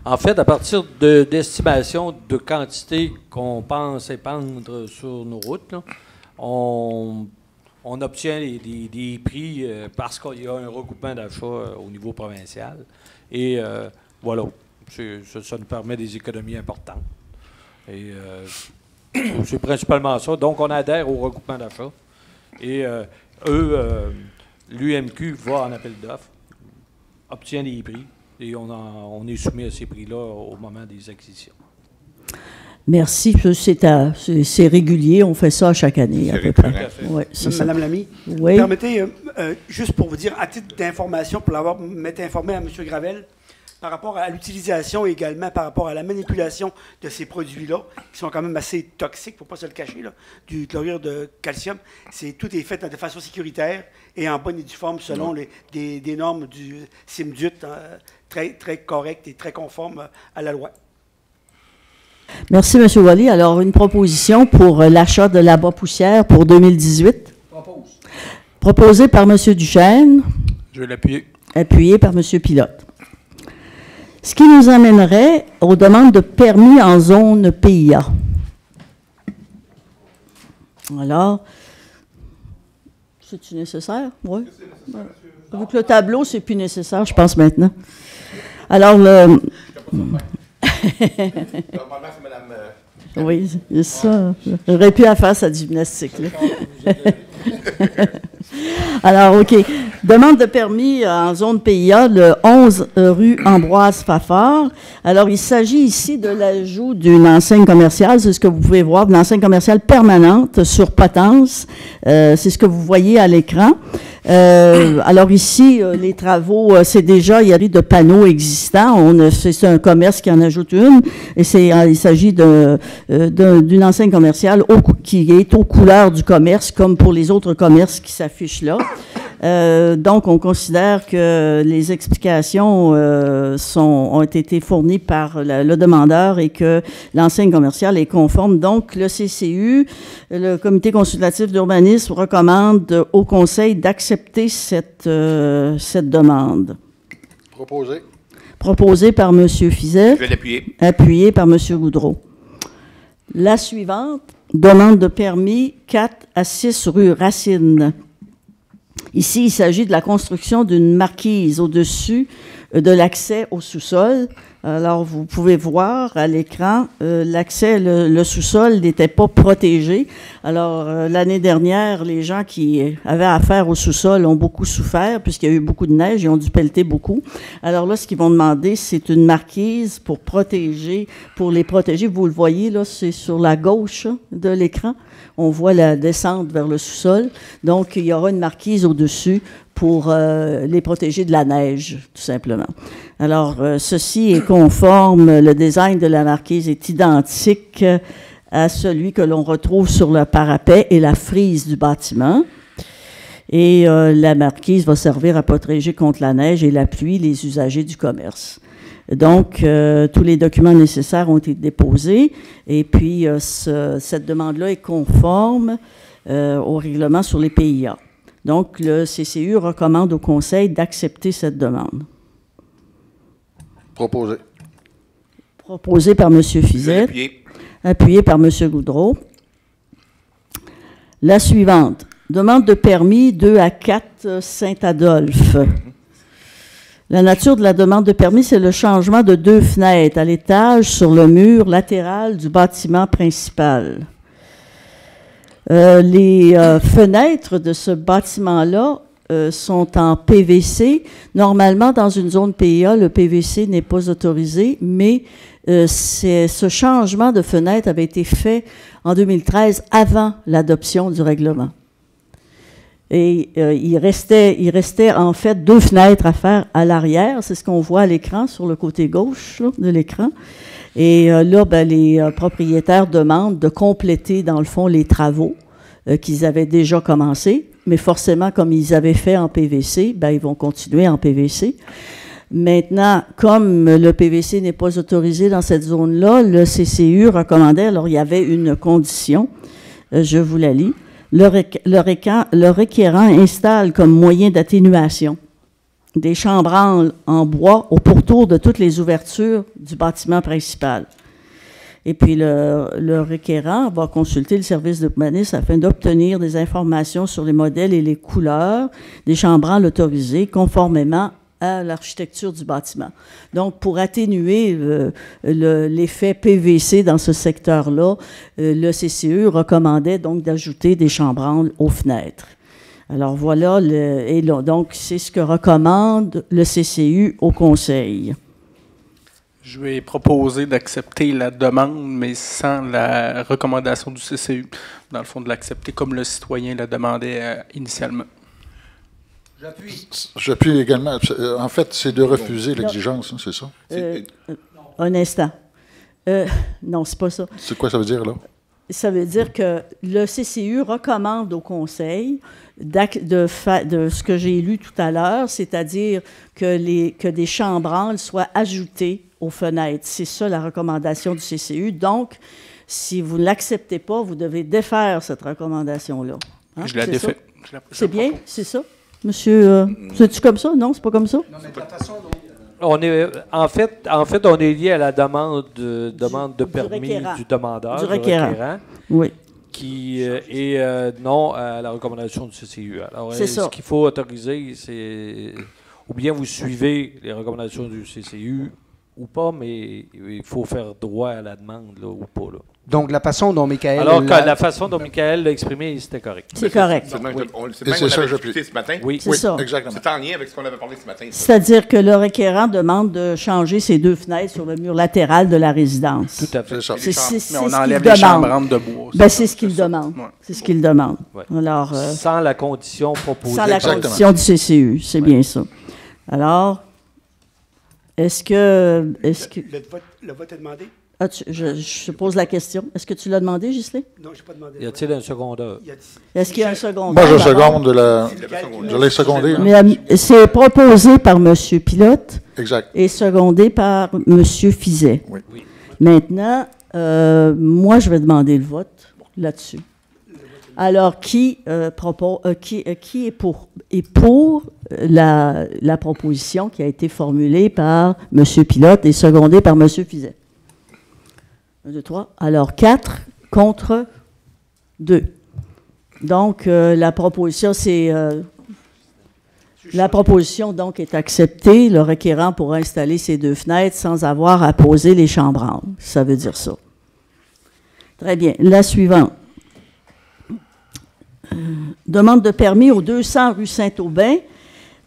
en fait, à partir d'estimations de quantité qu'on pense épandre sur nos routes, là, on obtient des prix parce qu'il y a un regroupement d'achat au niveau provincial. Et voilà, ça nous permet des économies importantes. Et c'est principalement ça. Donc, on adhère au regroupement d'achat. Et l'UMQ va en appel d'offres, obtient des prix, et on est soumis à ces prix-là au moment des acquisitions. Merci. C'est régulier. On fait ça chaque année, à peu près. Ouais, Madame Lamy, oui. Permettez, juste pour vous dire, à titre d'information, pour m'être informé à M. Gravel, par rapport à l'utilisation et également par rapport à la manipulation de ces produits-là, qui sont quand même assez toxiques, il ne faut pas se le cacher, là, du chlorure de calcium, tout est fait de façon sécuritaire et en bonne et due forme selon des normes du CIMDUT très, très correctes et très conformes à la loi. Merci, M. Wally. Alors, une proposition pour l'achat de la bas poussière pour 2018. Proposée par M. Duchesne. Je vais l'appuyer. Appuyé par M. Pilote. Ce qui nous amènerait aux demandes de permis en zone PIA. Alors, c'est-tu nécessaire? Oui. Avec le tableau, c'est plus nécessaire, je pense, maintenant. Alors, oui, c'est ça. J'aurais pu faire sa gymnastique-là. Alors, OK. Demande de permis en zone PIA, le 11 rue Ambroise Fafard. Alors, il s'agit ici de l'ajout d'une enseigne commerciale, c'est ce que vous pouvez voir, d'une enseigne commerciale permanente sur Potence. C'est ce que vous voyez à l'écran. Alors ici, les travaux, c'est déjà, il y a de panneaux existants. C'est un commerce qui en ajoute une. Et il s'agit d'une enseigne commerciale qui est aux couleurs du commerce, comme pour les autres commerces qui s'affichent là. Donc, on considère que les explications ont été fournies par le demandeur et que l'enseigne commerciale est conforme. Donc, le CCU, le Comité consultatif d'urbanisme, recommande au Conseil d'accepter cette demande. Proposé. Proposé par M. Fizet. Je vais l'appuyer. Appuyé par M. Goudreau. La suivante, demande de permis 4 à 6 rue Racine. Ici, il s'agit de la construction d'une marquise au-dessus de l'accès au sous-sol. Alors, vous pouvez voir à l'écran, l'accès, le sous-sol n'était pas protégé. Alors, l'année dernière, les gens qui avaient affaire au sous-sol ont beaucoup souffert puisqu'il y a eu beaucoup de neige, ils ont dû pelleter beaucoup. Alors là, ce qu'ils vont demander, c'est une marquise pour les protéger. Vous le voyez, là, c'est sur la gauche de l'écran. On voit la descente vers le sous-sol. Donc, il y aura une marquise au-dessus pour les protéger de la neige, tout simplement. Alors, ceci est conforme, le design de la marquise est identique à celui que l'on retrouve sur le parapet et la frise du bâtiment. Et la marquise va servir à protéger contre la neige et la pluie les usagers du commerce. Donc, tous les documents nécessaires ont été déposés et puis cette demande-là est conforme au règlement sur les PIA. Donc, le CCU recommande au Conseil d'accepter cette demande. Proposé. Proposé par M. Fizet. Appuyé par M. Goudreau. La suivante. Demande de permis 2 à 4 Saint-Adolphe. La nature de la demande de permis, c'est le changement de 2 fenêtres à l'étage sur le mur latéral du bâtiment principal. Les fenêtres de ce bâtiment-là sont en PVC. Normalement, dans une zone PIA, le PVC n'est pas autorisé, mais ce changement de fenêtre avait été fait en 2013 avant l'adoption du règlement. Et il restait en fait 2 fenêtres à faire à l'arrière. C'est ce qu'on voit à l'écran, sur le côté gauche là, de l'écran. Et là, ben, les propriétaires demandent de compléter, dans le fond, les travaux qu'ils avaient déjà commencés. Mais forcément, comme ils avaient fait en PVC, ben, ils vont continuer en PVC. Maintenant, comme le PVC n'est pas autorisé dans cette zone-là, le CCU recommandait, alors il y avait une condition, je vous la lis, le requérant installe comme moyen d'atténuation des chambranles en bois au pourtour de toutes les ouvertures du bâtiment principal. Et puis, le requérant va consulter le service d'urbanisme afin d'obtenir des informations sur les modèles et les couleurs des chambranles autorisés conformément à l'architecture du bâtiment. Donc, pour atténuer l'effet PVC dans ce secteur-là, le CCE recommandait donc d'ajouter des chambranles aux fenêtres. Alors voilà, donc c'est ce que recommande le CCU au Conseil. Je vais proposer d'accepter la demande, mais sans la recommandation du CCU. Dans le fond, de l'accepter comme le citoyen la demandait initialement. J'appuie également. En fait, c'est de refuser l'exigence, hein, c'est ça? Un instant. Non, c'est pas ça. C'est quoi ça veut dire, là? Ça veut dire que le CCU recommande au Conseil de ce que j'ai lu tout à l'heure, c'est-à-dire que des chambranles soient ajoutées aux fenêtres. C'est ça la recommandation du CCU. Donc, si vous ne l'acceptez pas, vous devez défaire cette recommandation-là. Hein? Je la défais. C'est bien? C'est ça? Monsieur, c'est-tu comme ça? Non, c'est pas comme ça? Non, mais de la façon dont... En fait, on est lié à la demande de permis du demandeur, du requérant, oui, qui est non à la recommandation du CCU. Alors, ce qu'il faut autoriser, c'est ou bien vous suivez les recommandations du CCU ou pas, mais il faut faire droit à la demande là, ou pas. Là. Donc, la façon dont Michael... Alors que la façon dont Michael l'a exprimé, c'était correct. C'est correct. C'est même qu'on ça avait que discuté ce matin. Oui, c'est ça. Exactement. C'est en lien avec ce qu'on avait parlé ce matin. C'est-à-dire que le requérant demande de changer ces 2 fenêtres sur le mur latéral de la résidence. Tout à fait. C'est ça. Mais on enlève les chambranles de bois. Ben, c'est ce qu'il demande. Ouais. C'est ce qu'il demande. Ouais. Alors, sans la condition proposée. sans la condition du CCU, c'est bien ça. Alors, est-ce que... Le vote est demandé? Je pose la question. Est-ce que tu l'as demandé, Ghislain? Non, je n'ai pas demandé. Y a-t-il un secondeur? Est-ce qu'il y a un secondeur? Moi, je seconde je l'ai secondé. Hein. Mais c'est proposé par M. Pilote Exact. et secondé par M. Fizet. Oui. Maintenant, moi, je vais demander le vote là-dessus. Alors, qui est pour la proposition qui a été formulée par M. Pilote et secondée par M. Fizet? 1, 2, 3. Alors, 4 contre 2. Donc, la proposition, donc, est acceptée. Le requérant pourra installer ces 2 fenêtres sans avoir à poser les chambranles. Ça veut dire ça. Très bien. La suivante. Demande de permis au 200 rue Saint-Aubin.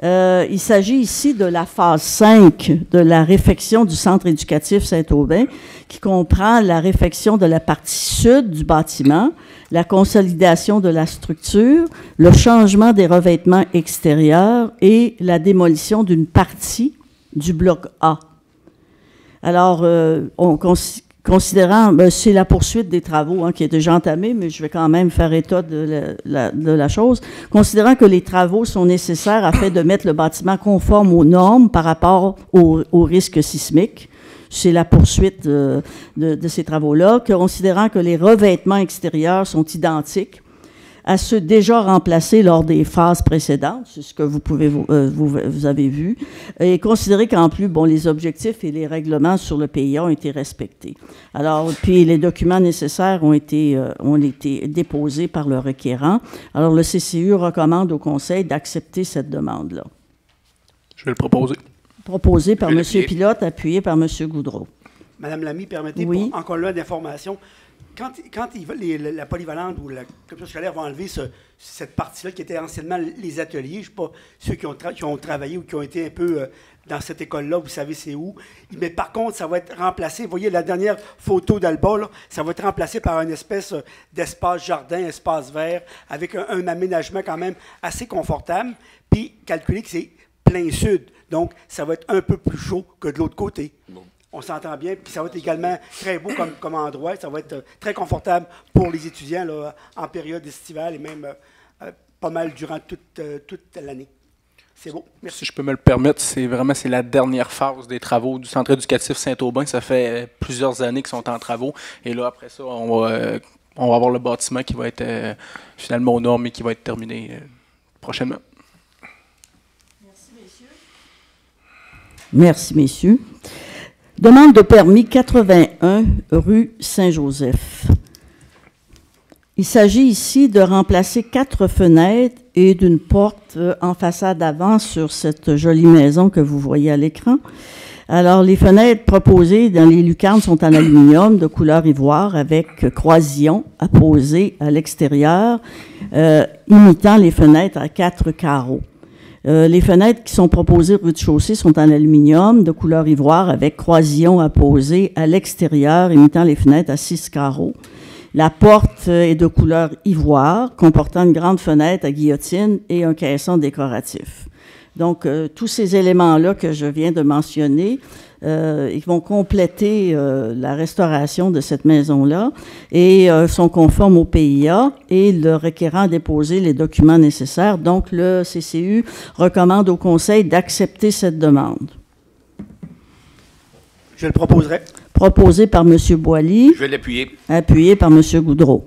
Il s'agit ici de la phase 5 de la réfection du centre éducatif Saint-Aubin, qui comprend la réfection de la partie sud du bâtiment, la consolidation de la structure, le changement des revêtements extérieurs et la démolition d'une partie du bloc A. Alors, considérant, c'est la poursuite des travaux qui est déjà entamée, mais je vais quand même faire état de la chose. Considérant que les travaux sont nécessaires afin de mettre le bâtiment conforme aux normes par rapport aux risques sismiques, c'est la poursuite de ces travaux-là. Considérant que les revêtements extérieurs sont identiques à ceux déjà remplacés lors des phases précédentes, c'est ce que vous avez vu, et considérer qu'en plus, les objectifs et les règlements sur le PIA ont été respectés. Alors, puis les documents nécessaires ont été déposés par le requérant. Alors, le CCU recommande au Conseil d'accepter cette demande-là. Je vais le proposer. Proposé par M. Pilote, appuyé par M. Goudreau. Madame Lamy, permettez, oui. pour encore là d'information, Quand la polyvalente ou la commission scolaire va enlever cette partie-là qui était anciennement les ateliers, je ne sais pas ceux qui ont travaillé ou qui ont été un peu dans cette école-là, vous savez c'est où. Mais par contre, ça va être remplacé. Vous voyez la dernière photo d'Alba, là, ça va être remplacé par une espèce d'espace jardin, espace vert, avec un aménagement quand même assez confortable. Puis, calculez que c'est plein sud. Donc, ça va être un peu plus chaud que de l'autre côté. Bon. On s'entend bien. Puis, ça va être également très beau comme endroit. Ça va être très confortable pour les étudiants là, en période estivale et même pas mal durant toute l'année. C'est beau. Merci. Si je peux me le permettre, c'est la dernière phase des travaux du Centre éducatif Saint-Aubin. Ça fait plusieurs années qu'ils sont en travaux. Et là, après ça, on va avoir le bâtiment qui va être finalement aux normes et qui va être terminé prochainement. Merci, messieurs. Merci, messieurs. Demande de permis 81 rue Saint-Joseph. Il s'agit ici de remplacer 4 fenêtres et d'une porte en façade avant sur cette jolie maison que vous voyez à l'écran. Alors, les fenêtres proposées dans les lucarnes sont en aluminium de couleur ivoire avec croisillon apposé à l'extérieur, imitant les fenêtres à 4 carreaux. Les fenêtres qui sont proposées au rez-de-chaussée sont en aluminium de couleur ivoire avec croisillon apposé à l'extérieur, imitant les fenêtres à 6 carreaux. La porte est de couleur ivoire, comportant une grande fenêtre à guillotine et un caisson décoratif. Donc, tous ces éléments-là que je viens de mentionner, ils vont compléter la restauration de cette maison-là et sont conformes au PIA et le requérant a déposé les documents nécessaires. Donc, le CCU recommande au Conseil d'accepter cette demande. Je le proposerai. Proposé par M. Boily. Je vais l'appuyer. Appuyé par M. Goudreau.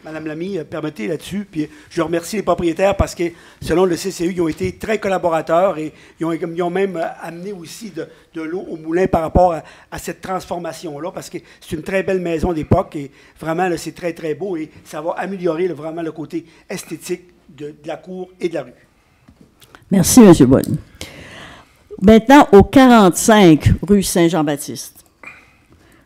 Madame Lamy, permettez là-dessus. Puis je remercie les propriétaires parce que, selon le CCU, ils ont été très collaborateurs et ils ont même amené aussi de l'eau au moulin par rapport à cette transformation-là parce que c'est une très belle maison d'époque et vraiment, là, c'est très, très beau et ça va améliorer vraiment le côté esthétique de la cour et de la rue. Merci, M. Boily. Maintenant, au 45 rue Saint-Jean-Baptiste.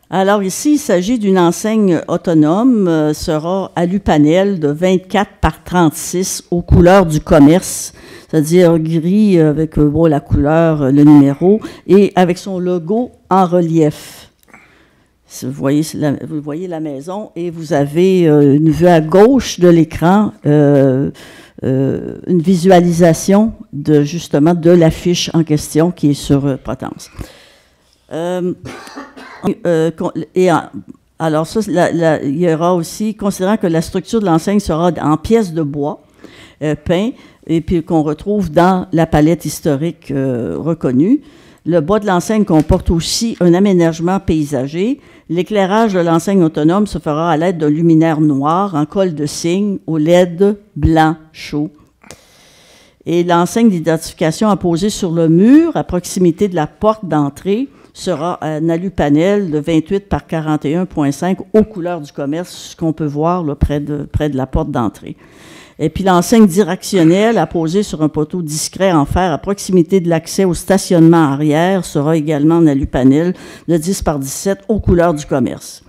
Alors ici, il s'agit d'une enseigne autonome, sera alu-panel de 24 par 36 aux couleurs du commerce, c'est-à-dire gris avec la couleur, le numéro, et avec son logo en relief. Vous voyez la maison et vous avez une vue à gauche de l'écran, une visualisation justement de l'affiche en question qui est sur Potence. Alors ça, il y aura aussi, considérant que la structure de l'enseigne sera en pièces de bois peint et puis qu'on retrouve dans la palette historique reconnue, le bois de l'enseigne comporte aussi un aménagement paysager. L'éclairage de l'enseigne autonome se fera à l'aide d'un luminaire noir en colle de cygne au LED blanc chaud. Et l'enseigne d'identification apposée sur le mur à proximité de la porte d'entrée sera un alu-panel de 28 par 41,5 aux couleurs du commerce, ce qu'on peut voir là, près de la porte d'entrée. Et puis l'enseigne directionnelle apposée sur un poteau discret en fer à proximité de l'accès au stationnement arrière sera également en alu-panel de 10 par 17 aux couleurs du commerce.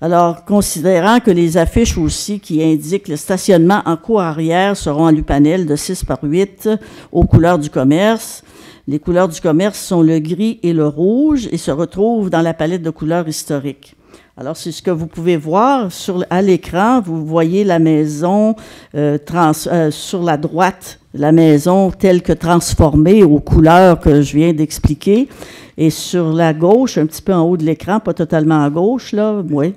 Alors, considérant que les affiches aussi qui indiquent le stationnement en cour arrière seront en alu-panel de 6 par 8 aux couleurs du commerce, les couleurs du commerce sont le gris et le rouge et se retrouvent dans la palette de couleurs historiques. Alors, c'est ce que vous pouvez voir à l'écran. Vous voyez la maison sur la droite, la maison telle que transformée aux couleurs que je viens d'expliquer. Et sur la gauche, un petit peu en haut de l'écran, pas totalement à gauche, là, oui,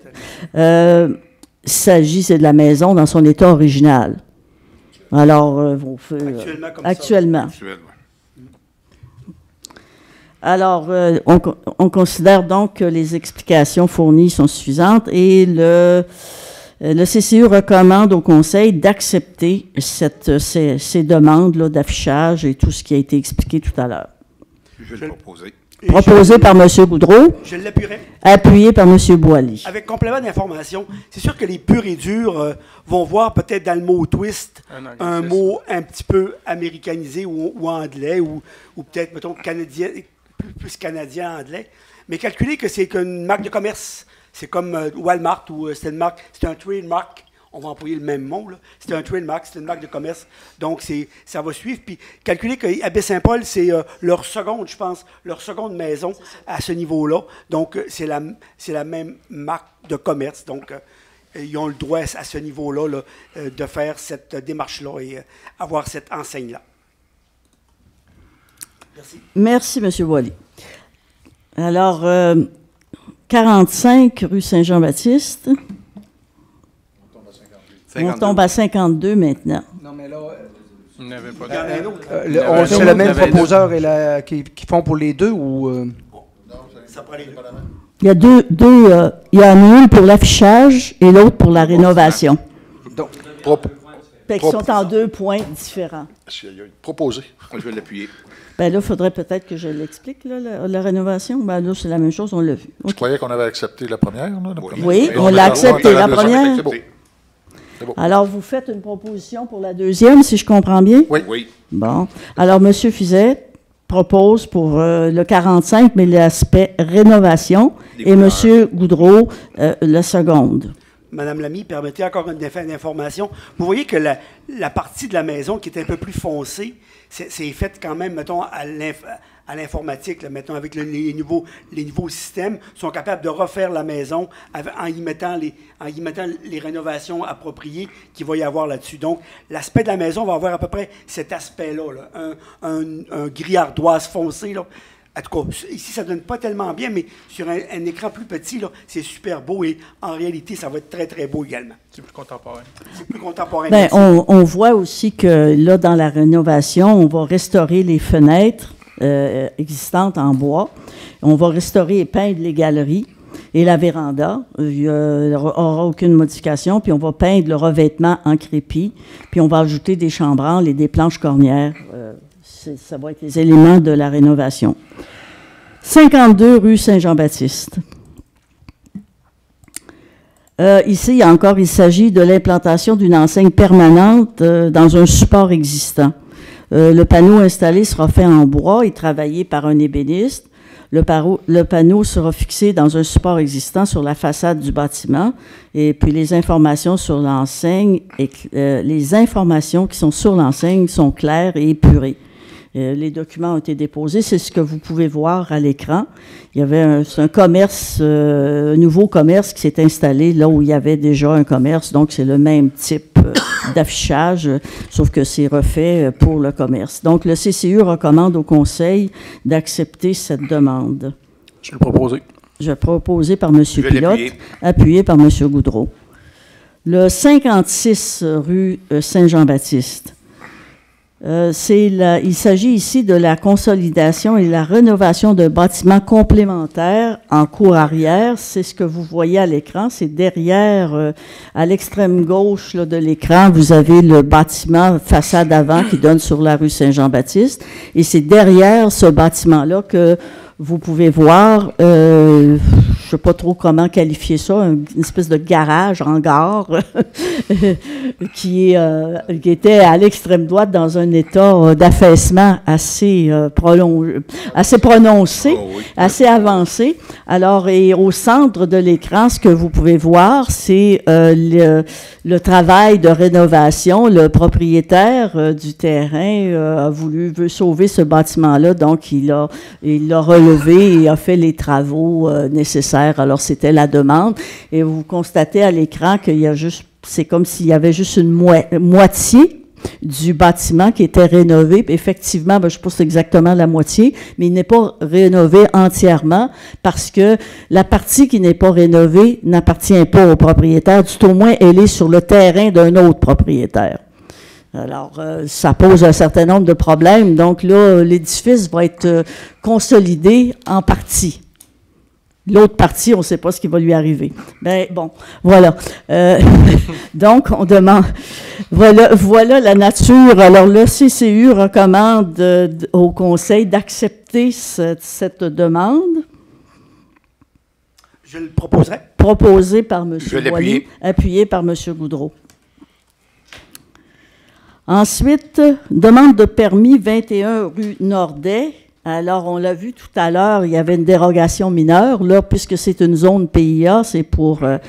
il s'agit, c'est de la maison dans son état original. Alors, actuellement. Alors, on considère donc que les explications fournies sont suffisantes et le CCU recommande au Conseil d'accepter ces demandes d'affichage et tout ce qui a été expliqué tout à l'heure. Je vais le proposer. Proposé par M. Goudreau. Je l'appuierai. Appuyé par M. Boily. Avec complément d'information, c'est sûr que les purs et durs vont voir peut-être dans le mot twist un mot un petit peu américanisé ou anglais ou peut-être, mettons, canadien, plus canadien, anglais. Mais calculez que c'est une marque de commerce. C'est comme Walmart ou c'est une marque, c'est un trademark. On va employer le même mot, là. C'est un trademark, c'est une marque de commerce. Donc, ça va suivre. Puis, calculez qu'à Baie-Saint-Paul, c'est leur seconde, je pense, leur seconde maison à ce niveau-là. Donc, c'est la même marque de commerce. Donc, ils ont le droit à ce niveau-là là, de faire cette démarche-là et avoir cette enseigne-là. Merci. Merci, M. Boily. Alors, 45 rue Saint-Jean-Baptiste. On tombe à 52 maintenant. Non, mais là, Il n'y avait pas Il y en a un autre. c'est le même proposeur qui font pour les deux ou... Ça prend les deux. Il y a il y en a une pour l'affichage et l'autre pour la rénovation. Donc, Fait qu'ils sont en 2 points différents. proposé. Je vais l'appuyer. Bien là, il faudrait peut-être que je l'explique, là, la rénovation. Ben là, c'est la même chose, on l'a vu. Je croyais qu'on avait accepté la première. Là, Oui, on l'a accepté, la première. C'est beau. Alors, vous faites une proposition pour la deuxième, si je comprends bien? Oui. Bon. Alors, M. Fizet propose pour le 45, mais l'aspect rénovation, et M. Goudreau, la seconde. Madame Lamy, permettez encore une information. Vous voyez que la partie de la maison qui est un peu plus foncée, c'est fait quand même, mettons, à l'informatique, là, mettons, avec les nouveaux systèmes, sont capables de refaire la maison en y mettant les rénovations appropriées qu'il va y avoir là-dessus. Donc, l'aspect de la maison va avoir à peu près cet aspect-là, là, un gris ardoise foncé, là. En tout cas, ici, ça ne donne pas tellement bien, mais sur un écran plus petit, là, c'est super beau et en réalité, ça va être très, très beau également. C'est plus contemporain. C'est plus contemporain. Bien, on voit aussi que là, dans la rénovation, on va restaurer les fenêtres existantes en bois. On va restaurer et peindre les galeries et la véranda. Il n'y aura aucune modification. Puis on va peindre le revêtement en crépi. Puis on va ajouter des chambranles et des planches cornières. Ça va être les éléments de la rénovation. 52 rue Saint-Jean-Baptiste. Ici, il s'agit de l'implantation d'une enseigne permanente dans un support existant. Le panneau installé sera fait en bois et travaillé par un ébéniste. Le panneau sera fixé dans un support existant sur la façade du bâtiment. Et puis, les informations sur l'enseigne, les informations qui sont sur l'enseigne sont claires et épurées. Les documents ont été déposés, c'est ce que vous pouvez voir à l'écran. Il y avait un commerce, un nouveau commerce qui s'est installé là où il y avait déjà un commerce, donc c'est le même type d'affichage, sauf que c'est refait pour le commerce. Donc le CCU recommande au Conseil d'accepter cette demande. Je vais le proposer. Je vais proposer par M. Pilote, appuyé par M. Goudreau. Le 56 rue Saint-Jean-Baptiste. Il s'agit ici de la consolidation et la rénovation d'un bâtiment complémentaire en cour arrière. C'est ce que vous voyez à l'écran. C'est derrière, à l'extrême gauche là, de l'écran, vous avez le bâtiment façade avant qui donne sur la rue Saint-Jean-Baptiste. Et c'est derrière ce bâtiment-là que vous pouvez voir, je ne sais pas trop comment qualifier ça, une espèce de garage, hangar, qui était à l'extrême droite dans un état d'affaissement assez prononcé, assez avancé. Alors, et au centre de l'écran, ce que vous pouvez voir, c'est le travail de rénovation. Le propriétaire du terrain veut sauver ce bâtiment-là, donc il l'a relevé et a fait les travaux nécessaires. Alors, c'était la demande. Et vous constatez à l'écran qu'il y a juste, c'est comme s'il y avait juste une moitié du bâtiment qui était rénové. Puis effectivement, je ne sais pas si c'est exactement la moitié, mais il n'est pas rénové entièrement parce que la partie qui n'est pas rénovée n'appartient pas au propriétaire. Tout au moins, elle est sur le terrain d'un autre propriétaire. Alors, ça pose un certain nombre de problèmes. Donc là, l'édifice va être consolidé en partie. L'autre partie, on ne sait pas ce qui va lui arriver. Ben bon, voilà. Donc, on demande... Voilà la nature. Alors, le CCU recommande au Conseil d'accepter cette demande. Je le proposerai. Proposé par M. Boily, appuyé par M. Goudreau. Ensuite, demande de permis 21 rue Nordet, Alors, on l'a vu tout à l'heure, il y avait une dérogation mineure. Là, puisque c'est une zone PIA, c'est pour là,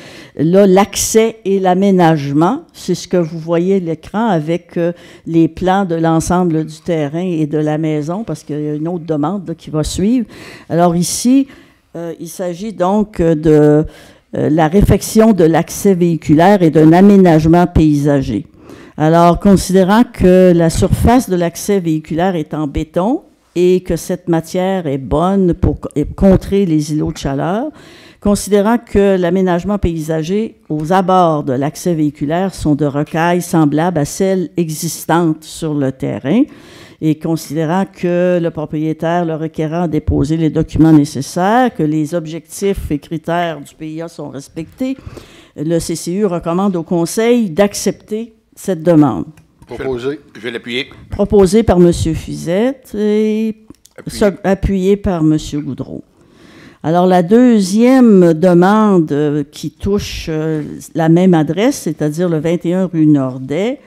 l'accès et l'aménagement. C'est ce que vous voyez à l'écran avec les plans de l'ensemble du terrain et de la maison, parce qu'il y a une autre demande là, qui va suivre. Alors ici, il s'agit donc de la réfection de l'accès véhiculaire et d'un aménagement paysager. Alors, considérant que la surface de l'accès véhiculaire est en béton, et que cette matière est bonne pour contrer les îlots de chaleur, considérant que l'aménagement paysager aux abords de l'accès véhiculaire sont de rocailles semblables à celles existantes sur le terrain, et considérant que le propriétaire, le requérant, a déposé les documents nécessaires, que les objectifs et critères du PIA sont respectés, le CCU recommande au Conseil d'accepter cette demande. Proposé. Je vais l'appuyer. Proposé par M. Fizette et appuyé par M. Goudreau. Alors, la deuxième demande qui touche la même adresse, c'est-à-dire le 21 rue Nordet,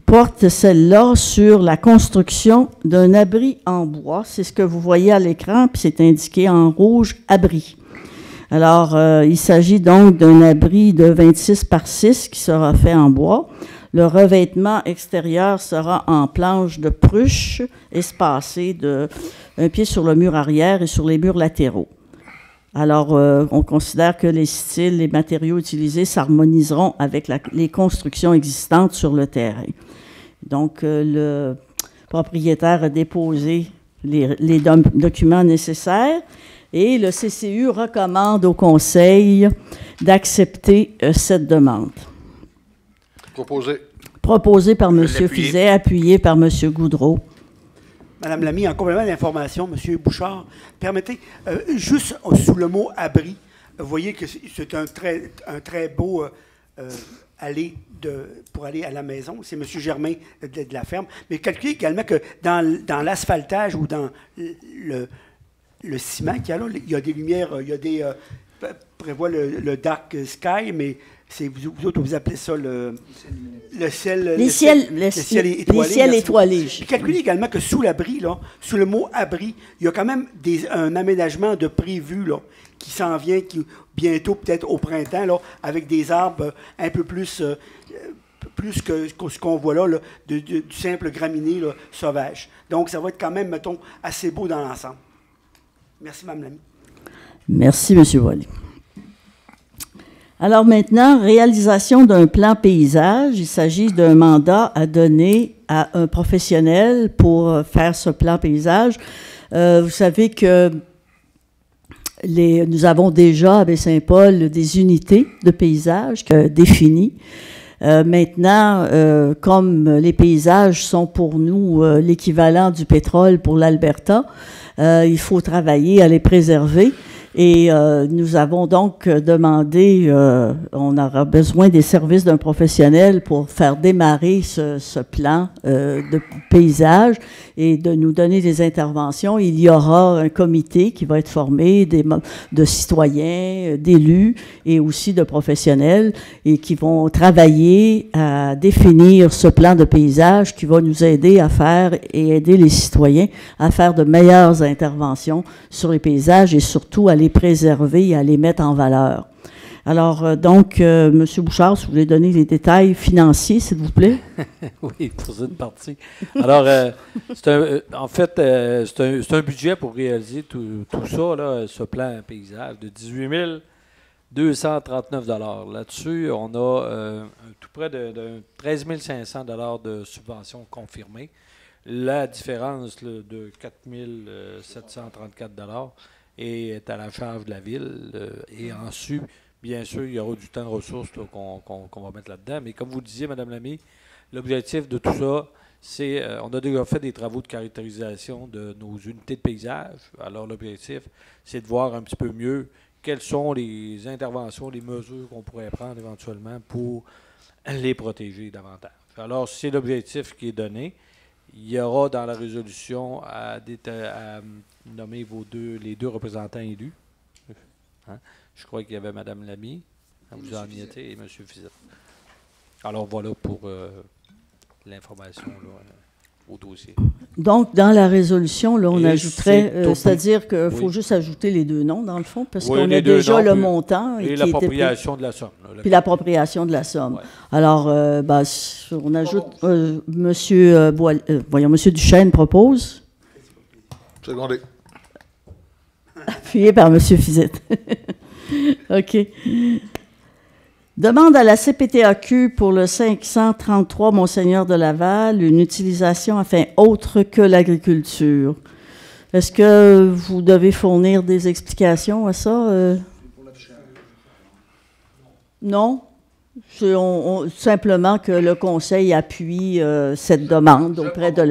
porte celle-là sur la construction d'un abri en bois. C'est ce que vous voyez à l'écran, puis c'est indiqué en rouge « abri ». Alors, il s'agit donc d'un abri de 26 par 6 qui sera fait en bois. Le revêtement extérieur sera en planche de pruche espacée d'un pied sur le mur arrière et sur les murs latéraux. Alors, on considère que les styles, les matériaux utilisés s'harmoniseront avec les constructions existantes sur le terrain. Donc, le propriétaire a déposé les documents nécessaires et le CCU recommande au Conseil d'accepter cette demande. Proposé. Proposé par M. Fizet, appuyé par M. Goudreau. Madame Lamy, en complément d'information, M. Bouchard, permettez, juste sous le mot « abri », vous voyez que c'est un très beau allée pour aller à la maison. C'est M. Germain de la ferme. Mais calculez également que dans l'asphaltage ou dans le ciment qu'il y a là, il y a des lumières, il y a des... prévoit le dark sky, mais c'est vous autres, vous appelez ça le ciel... Les ciels étoilés. Puis calculez également que sous l'abri, là, sous le mot « abri », il y a quand même un aménagement de prévu là, qui s'en vient bientôt, peut-être au printemps, là, avec des arbres un peu plus que ce qu'on voit là, du simple graminé là, sauvage. Donc, ça va être quand même, mettons, assez beau dans l'ensemble. Merci, Mme Lamy. Merci, M. Wally. Alors maintenant, réalisation d'un plan paysage. Il s'agit d'un mandat à donner à un professionnel pour faire ce plan paysage. Vous savez que nous avons déjà à Baie-Saint-Paul des unités de paysage définies. Maintenant, comme les paysages sont pour nous l'équivalent du pétrole pour l'Alberta, il faut travailler à les préserver. Et nous avons donc demandé, on aura besoin des services d'un professionnel pour faire démarrer ce plan de paysage et de nous donner des interventions. Il y aura un comité qui va être formé de citoyens, d'élus et aussi de professionnels et qui vont travailler à définir ce plan de paysage qui va nous aider à faire et aider les citoyens à faire de meilleures interventions sur les paysages et surtout à les préserver et à les mettre en valeur. Alors, donc, M. Bouchard, si vous voulez donner les détails financiers, s'il vous plaît. Oui, pour cette partie. Alors, en fait, c'est un budget pour réaliser tout ça, là, ce plan paysage de 18 239 $. Là-dessus, on a tout près de 13 500 $ de subventions confirmées. La différence là, de 4 734 $ est à la charge de la ville. Et ensuite, bien sûr, il y aura du temps de ressources qu'on va mettre là-dedans. Mais comme vous le disiez, Mme Lamy, l'objectif de tout ça, c'est... on a déjà fait des travaux de caractérisation de nos unités de paysage. Alors, l'objectif, c'est de voir un petit peu mieux quelles sont les interventions, les mesures qu'on pourrait prendre éventuellement pour les protéger davantage. Alors, c'est l'objectif qui est donné. Il y aura dans la résolution à nommer les deux représentants élus. Hein? Je crois qu'il y avait Mme Lamy, vous en y étiez, et M. Fizet. Alors voilà pour l'information au dossier. Donc, dans la résolution, là, on Et ajouterait, c'est c'est-à-dire qu'il faut Oui. juste ajouter les deux noms, dans le fond, parce Oui, qu'on les a deux déjà noms, le puis- montant. Et qui était pris. l'appropriation de la somme. Là, Puis l'appropriation de la somme. Ouais. Alors, on ajoute, Monsieur Duchesne propose, Secondé. appuyé par Monsieur Fizette. OK. Demande à la CPTAQ pour le 533 Monseigneur de Laval une utilisation à fin autre que l'agriculture. Est-ce que vous devez fournir des explications à ça? Non? Simplement que le Conseil appuie cette demande auprès de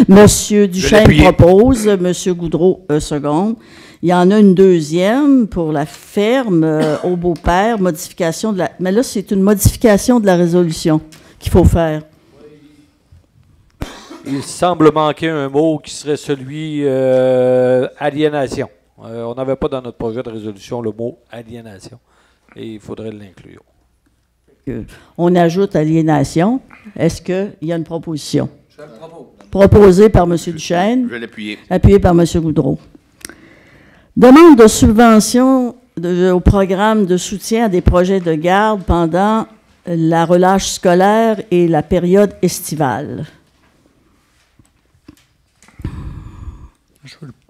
Monsieur Duchesne propose, Monsieur Goudreau seconde. Il y en a une deuxième pour la ferme au Beau-Père, modification de la... Mais là, c'est une modification de la résolution qu'il faut faire. Il semble manquer un mot qui serait celui aliénation. On n'avait pas dans notre projet de résolution le mot aliénation. Et il faudrait l'inclure. On ajoute aliénation. Est-ce qu'il y a une proposition? Je le propose. Proposée par M. Duchesne. Je vais l'appuyer. Appuyé par M. Goudreau. Demande de subvention au programme de soutien à des projets de garde pendant la relâche scolaire et la période estivale.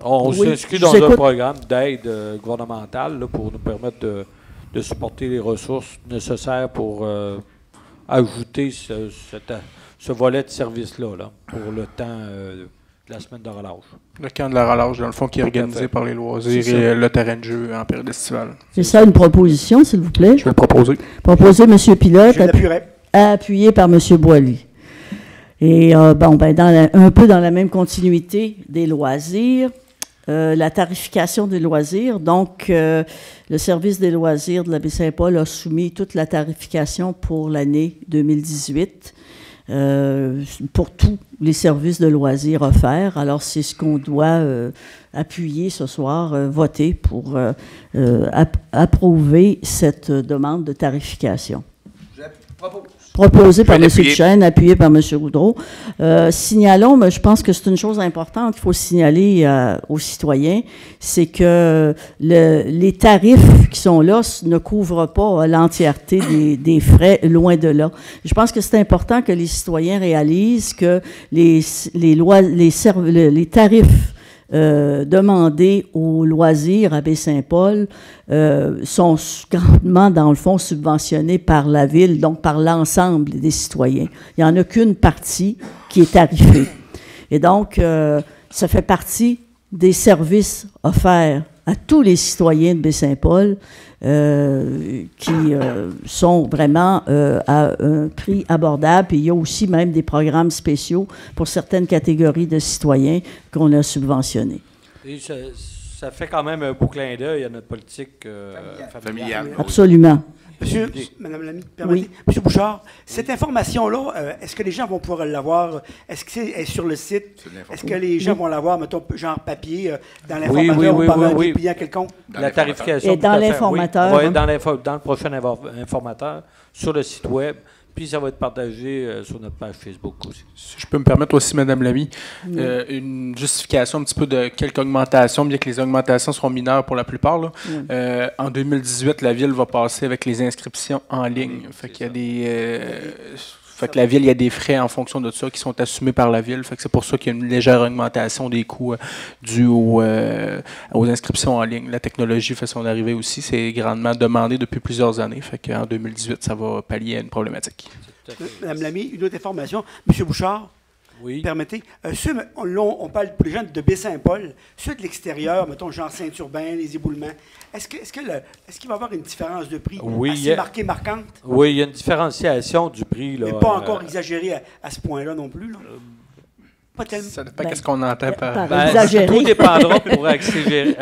On Oui, s'inscrit je dans vous un écoute. programme d'aide gouvernementale là, pour nous permettre de supporter les ressources nécessaires pour ajouter ce volet de service-là là, pour le temps de la semaine de relâche. Le camp de la relâche, dans le fond, qui est organisé par les loisirs C'est ça. et le terrain de jeu en période estivale. C'est ça une proposition, s'il vous plaît? Je vais le proposer. Proposé M. Pilote, Je l'appuierai. appuyé par M. Boily. Et un peu dans la même continuité des loisirs, la tarification des loisirs. Donc, le service des loisirs de la Baie-Saint-Paul a soumis toute la tarification pour l'année 2018 pour tous les services de loisirs offerts. Alors, c'est ce qu'on doit appuyer ce soir, voter pour approuver cette demande de tarification. Proposé par M. Duchesne, appuyé par M. Goudreau. Signalons, mais je pense que c'est une chose importante qu'il faut signaler aux citoyens, c'est que les tarifs qui sont là ne couvrent pas l'entièreté des frais, loin de là. Je pense que c'est important que les citoyens réalisent que les tarifs demandés aux loisirs à Baie-Saint-Paul sont grandement, dans le fond, subventionnés par la Ville, donc par l'ensemble des citoyens. Il n'y en a qu'une partie qui est tarifée. Et donc, ça fait partie des services offerts à tous les citoyens de Baie-Saint-Paul qui sont vraiment à un prix abordable. Et il y a aussi même des programmes spéciaux pour certaines catégories de citoyens qu'on a subventionnés. Et ça fait quand même un beau clin d'œil à notre politique familiale. Absolument. Madame l'ami, permettez. Oui. Monsieur Bouchard, cette information-là, est-ce que les gens vont pouvoir l'avoir? Est-ce que c'est sur le site? Est-ce que les gens vont l'avoir, mettons, genre papier, dans l'informateur ou par un client quelconque? La tarification. Et dans l'informateur. Oui, dans le prochain informateur, sur le site Web. Puis ça va être partagé sur notre page Facebook aussi. Si je peux me permettre aussi, Madame Lamy, une justification un petit peu de quelques augmentations, bien que les augmentations seront mineures pour la plupart. Là. En 2018, la Ville va passer avec les inscriptions en ligne. Fait qu'il y a des... fait que la Ville, il y a des frais en fonction de ça qui sont assumés par la Ville. Fait que c'est pour ça qu'il y a une légère augmentation des coûts dus aux inscriptions en ligne. La technologie fait son arrivée aussi. C'est grandement demandé depuis plusieurs années. Fait qu'en 2018, ça va pallier à une problématique. Madame Lamy, une autre information. Monsieur Bouchard, oui. Permettez. On parle pour les gens de Baie-Saint-Paul. Ceux de l'extérieur, mettons, genre Saint-Urbain, les éboulements, est-ce qu'il va y avoir une différence de prix assez marquante? Oui, il y a une différenciation du prix. Là, mais pas encore exagérée à ce point-là non plus. Là. Pas tellement. Ça dépend qu'est-ce qu'on entend par exagéré. Tout dépendra pour accélérer.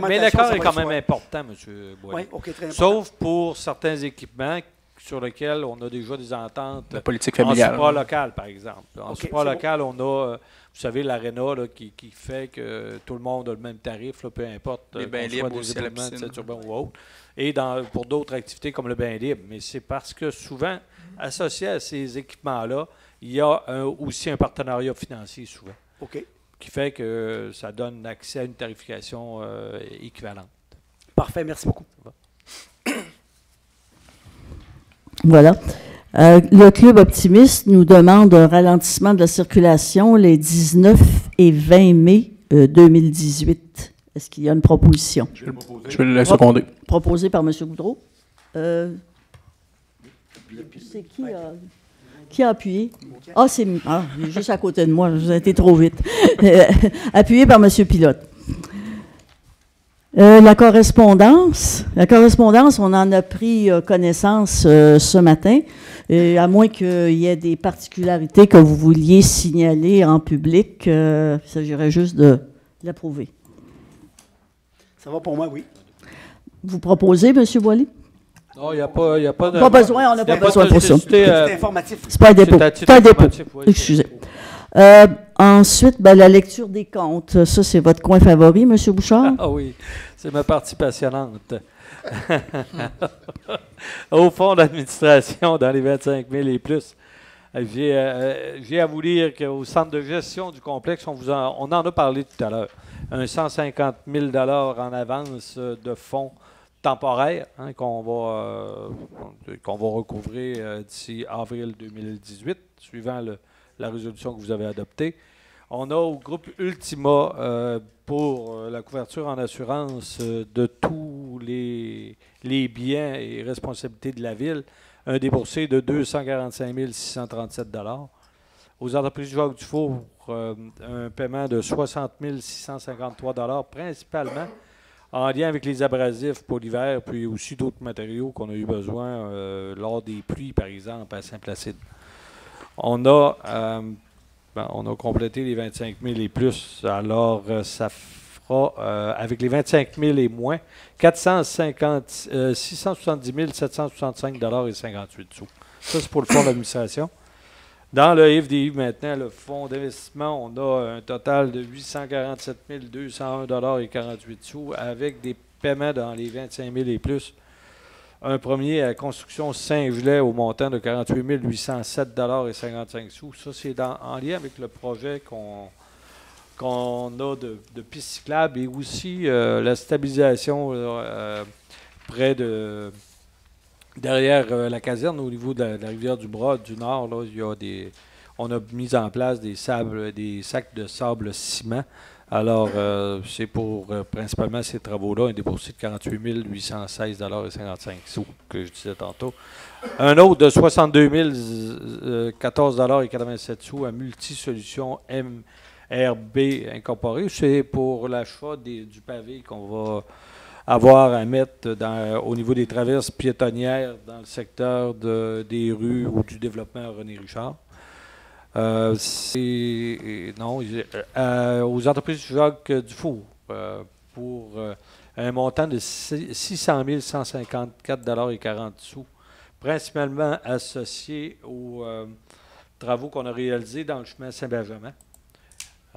Mais l'accord est quand même important, M. Boilly. Oui, OK, très important. Sauf pour certains équipements, sur lesquels on a déjà des ententes. La politique En familiale. supra-local, par exemple. En OK, supra-local, on a, vous savez, l'aréna là, qui fait que tout le monde a le même tarif, là, peu importe. Les bains qu'on soit libres des aussi à la événements de piscine. cette urbaine ou autre. Et pour d'autres activités comme le bain libre. Mais c'est parce que souvent, associé à ces équipements-là, il y a aussi un partenariat financier souvent, OK. qui fait que ça donne accès à une tarification équivalente. Parfait, merci beaucoup. Voilà. Le Club Optimiste nous demande un ralentissement de la circulation les 19 et 20 mai 2018. Est-ce qu'il y a une proposition? Je vais le proposer. Je vais le seconder. Proposée par M. Goudreau. C'est qui a appuyé? Ah, c'est il est juste à côté de moi. Vous avez été trop vite. Appuyé par M. Pilote. La correspondance, on en a pris connaissance ce matin, à moins qu'il y ait des particularités que vous vouliez signaler en public, il s'agirait juste de l'approuver. Ça va pour moi, oui. Vous proposez, M. Boily? Non, il n'y a pas de... Pas besoin, on n'a pas besoin pour ça. C'est informatif. C'est pas un dépôt. C'est un dépôt. Oui, Excusez. Ensuite, la lecture des comptes. Ça, c'est votre coin favori, M. Bouchard? Ah oui, c'est ma partie passionnante. Au fond d'administration, dans les 25 000 et plus, j'ai à vous dire qu'au centre de gestion du complexe, on en a parlé tout à l'heure, un 150 000 en avance de fonds temporaires qu'on va recouvrer d'ici avril 2018, suivant la résolution que vous avez adoptée. On a au groupe Ultima pour la couverture en assurance de tous les biens et responsabilités de la Ville, un déboursé de 245 637 $. Aux entreprises du Jacques-Dufour, un paiement de 60 653 $, principalement en lien avec les abrasifs pour l'hiver, puis aussi d'autres matériaux qu'on a eu besoin lors des pluies, par exemple, à Saint-Placide. On a complété les 25 000 et plus. Alors, ça fera, avec les 25 000 et moins, 670 765 $ et 58 sous. Ça, c'est pour le fonds d'administration. Dans le FDI, maintenant, le fonds d'investissement, on a un total de 847 201 $ et 48 sous, avec des paiements dans les 25 000 et plus. Un premier à construction Saint-Gelais au montant de 48 807 $ et 55 sous. Ça, c'est en lien avec le projet qu'on a de pistes cyclables et aussi la stabilisation derrière la caserne au niveau de la rivière du Bras du Nord. Là, on a mis en place des sacs de sable ciment. Alors, c'est pour principalement ces travaux-là, un déboursé de 48 816 $ et 55 sous, que je disais tantôt. Un autre de 62 014 $ et 87 sous à Multisolutions MRB Incorporé. C'est pour l'achat du pavé qu'on va avoir à mettre au niveau des traverses piétonnières dans le secteur des rues ou du développement René Richard. Aux entreprises du Jacques-Dufour pour un montant de 600 154 $ et 40 sous, principalement associé aux travaux qu'on a réalisés dans le chemin Saint-Benjamin.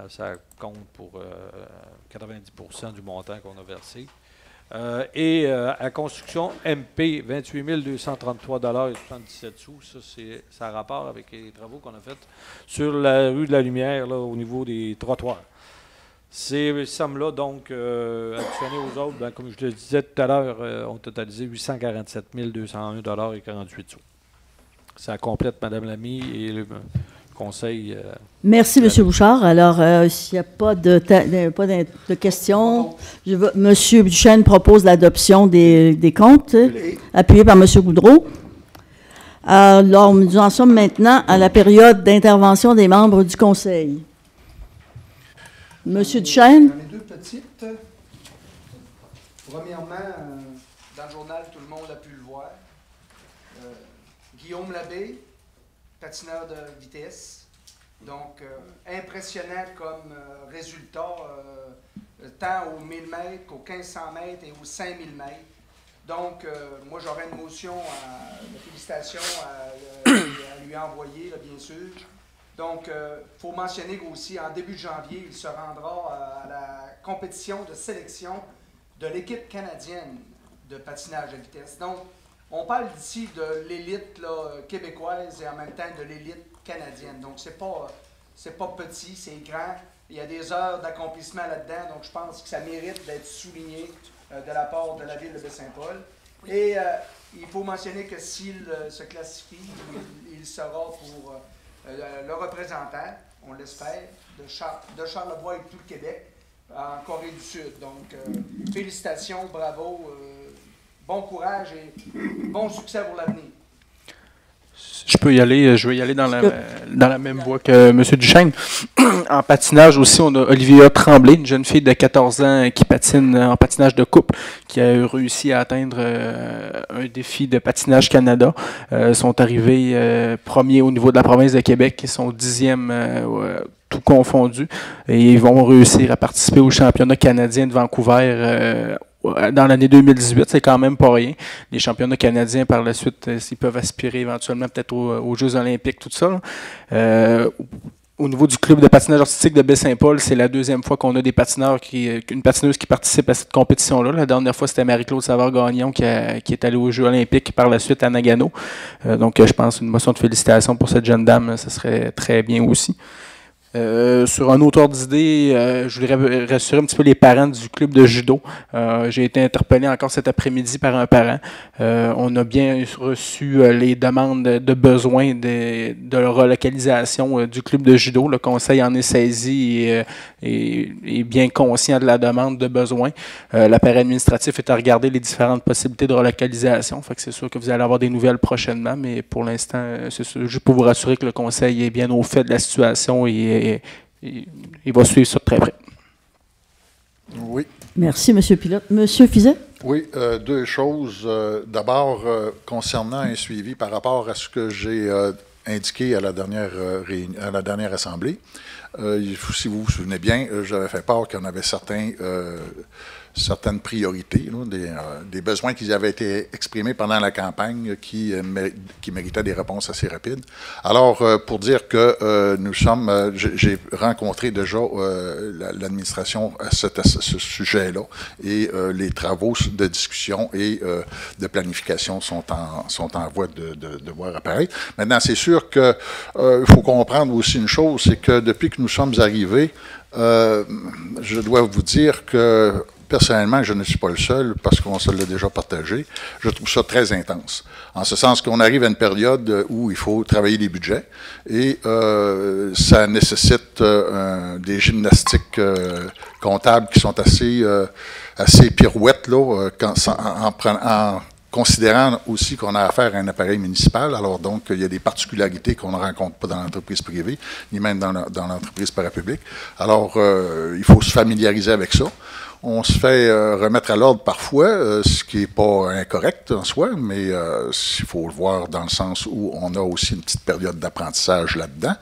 Ça compte pour 90% du montant qu'on a versé. Et à construction MP, 28 233 $ et 77 sous. Ça a rapport avec les travaux qu'on a faits sur la rue de la Lumière, là, au niveau des trottoirs. Ces sommes-là, donc, additionnées aux autres, comme je le disais tout à l'heure, ont totalisé 847 201 $ et 48 sous. Ça complète Mme Lamy et le Conseil. Merci, M. Bouchard. Alors, s'il n'y a pas de questions, M. Duchesne propose l'adoption des comptes, appuyé par M. Goudreau. Alors, nous en sommes maintenant à la période d'intervention des membres du Conseil. M. Duchesne. J'en ai deux petites. Premièrement, dans le journal, tout le monde a pu le voir. Guillaume Labbé, patineur de vitesse. Donc, impressionnant comme résultat, tant aux 1000 mètres qu'aux 1500 mètres et aux 5000 mètres. Donc, moi, j'aurais une motion de félicitations à lui envoyer, là, bien sûr. Donc, il faut mentionner qu'aussi, en début de janvier, il se rendra à la compétition de sélection de l'équipe canadienne de patinage à vitesse. Donc, on parle d'ici de l'élite québécoise et en même temps de l'élite canadienne. Donc, c'est pas petit, c'est grand. Il y a des heures d'accomplissement là-dedans, donc je pense que ça mérite d'être souligné de la part de la ville de Baie-Saint-Paul. Et il faut mentionner que s'il se classifie, il sera pour le représentant, on l'espère, de Charlevoix et tout le Québec en Corée du Sud. Donc, félicitations, bravo, bon courage et bon succès pour l'avenir. Je peux y aller, je vais y aller dans la même voie que M. Duchesne. En patinage aussi, on a Olivia Tremblay, une jeune fille de 14 ans qui patine en patinage de couple, qui a réussi à atteindre un défi de patinage Canada. Sont arrivés premiers au niveau de la province de Québec, qui sont 10e tout confondu. Et ils vont réussir à participer au championnat canadien de Vancouver dans l'année 2018, c'est quand même pas rien. Les championnats canadiens, par la suite, s'ils peuvent aspirer éventuellement peut-être aux Jeux olympiques, tout ça. Au niveau du club de patinage artistique de Baie-Saint-Paul, c'est la deuxième fois qu'on a des patineurs une patineuse qui participe à cette compétition-là. La dernière fois, c'était Marie-Claude Savard-Gagnon qui est allée aux Jeux olympiques par la suite à Nagano. Donc, je pense une motion de félicitations pour cette jeune dame, ce serait très bien aussi. Sur un autre ordre d'idée, je voudrais rassurer un petit peu les parents du club de judo. J'ai été interpellé encore cet après-midi par un parent. On a bien reçu les demandes de besoin de relocalisation du club de judo. Le conseil en est saisi et est bien conscient de la demande de besoin. L'appareil administratif est à regarder les différentes possibilités de relocalisation. Fait que c'est sûr que vous allez avoir des nouvelles prochainement, mais pour l'instant, c'est juste pour vous rassurer que le conseil est bien au fait de la situation et il va suivre ça de très près. Oui. Merci, M. Pilote. M. Fizet? Oui, deux choses. D'abord, concernant un suivi par rapport à ce que j'ai indiqué à la dernière assemblée. Si vous vous souvenez bien, j'avais fait part qu'on avait certaines priorités, des besoins qui avaient été exprimés pendant la campagne qui méritaient des réponses assez rapides. Alors, pour dire que j'ai rencontré déjà l'administration à ce sujet-là et les travaux de discussion et de planification sont en voie de voir apparaître. Maintenant, c'est sûr qu'il faut comprendre aussi une chose, c'est que depuis que nous sommes arrivés, je dois vous dire que personnellement, je ne suis pas le seul, parce qu'on se l'a déjà partagé. Je trouve ça très intense. En ce sens qu'on arrive à une période où il faut travailler les budgets et ça nécessite des gymnastiques comptables qui sont assez pirouettes, là, en considérant aussi qu'on a affaire à un appareil municipal. Alors donc, il y a des particularités qu'on ne rencontre pas dans l'entreprise privée, ni même dans l'entreprise parapublique. Alors, il faut se familiariser avec ça. On se fait remettre à l'ordre parfois, ce qui n'est pas incorrect en soi, mais il faut le voir dans le sens où on a aussi une petite période d'apprentissage là-dedans.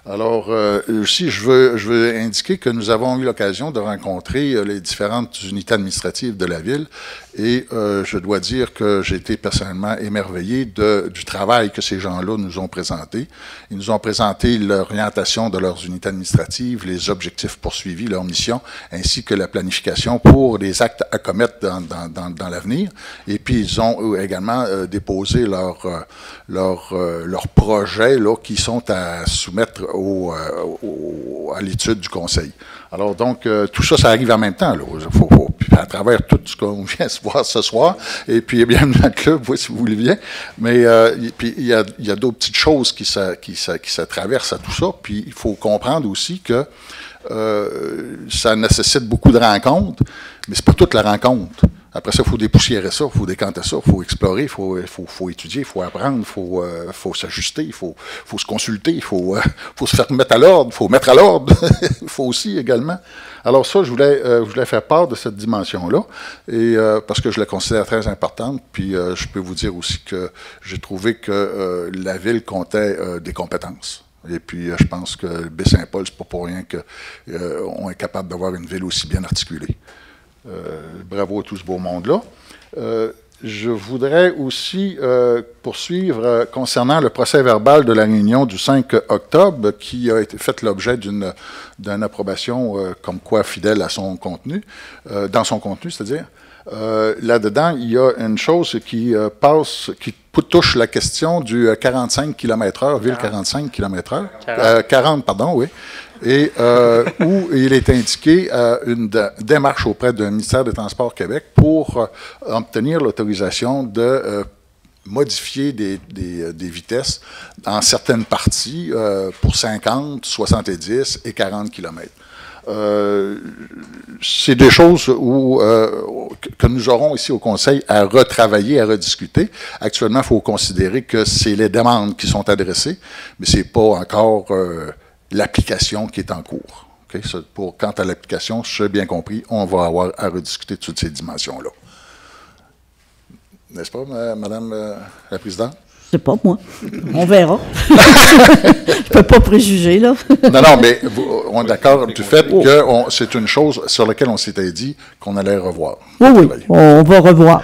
Alors, aussi, je veux indiquer que nous avons eu l'occasion de rencontrer les différentes unités administratives de la ville et je dois dire que j'ai été personnellement émerveillé du travail que ces gens-là nous ont présenté. Ils nous ont présenté l'orientation de leurs unités administratives, les objectifs poursuivis, leur mission, ainsi que la planification pour les actes à commettre dans l'avenir. Et puis, ils ont également déposé leurs projets là, qui sont à soumettre à l'étude du Conseil. Alors donc, tout ça, ça arrive en même temps. Là. À travers tout ce qu'on vient se voir ce soir, et puis bienvenue dans le club, si vous voulez bien. Mais puis il y a d'autres petites choses qui se traversent à tout ça. Puis il faut comprendre aussi que ça nécessite beaucoup de rencontres, mais c'est pas toute la rencontre. Après ça, il faut dépoussiérer ça, il faut décanter ça, il faut explorer, il faut étudier, il faut apprendre, il faut s'ajuster, il faut se consulter, il faut se faire mettre à l'ordre, il faut mettre à l'ordre, il faut aussi également. Alors ça, je voulais faire part de cette dimension-là, et parce que je la considère très importante, puis je peux vous dire aussi que j'ai trouvé que la ville comptait des compétences. Et puis, je pense que Baie-Saint-Paul, c'est pas pour rien qu'on est capable d'avoir une ville aussi bien articulée. Bravo à tout ce beau monde-là. Je voudrais aussi poursuivre concernant le procès-verbal de la réunion du 5 octobre qui a été fait l'objet d'une approbation comme quoi fidèle à son contenu, dans son contenu, c'est-à-dire. Là-dedans, il y a une chose qui touche la question du 45 km/h, ville 45 km/h, 40, pardon, oui, et où il est indiqué une démarche auprès du ministère des Transports Québec pour obtenir l'autorisation de modifier des vitesses en certaines parties pour 50, 70 et 40 km. C'est des choses que nous aurons ici au Conseil à retravailler, à rediscuter. Actuellement, il faut considérer que c'est les demandes qui sont adressées, mais ce n'est pas encore l'application qui est en cours. Okay? Quant à l'application, j'ai bien compris, on va avoir à rediscuter de toutes ces dimensions-là. N'est-ce pas, Madame la Présidente? Je sais pas, moi. On verra. Je peux pas préjuger, là. Non, mais on est d'accord du fait que c'est une chose sur laquelle on s'était dit qu'on allait revoir. Oui, on va revoir.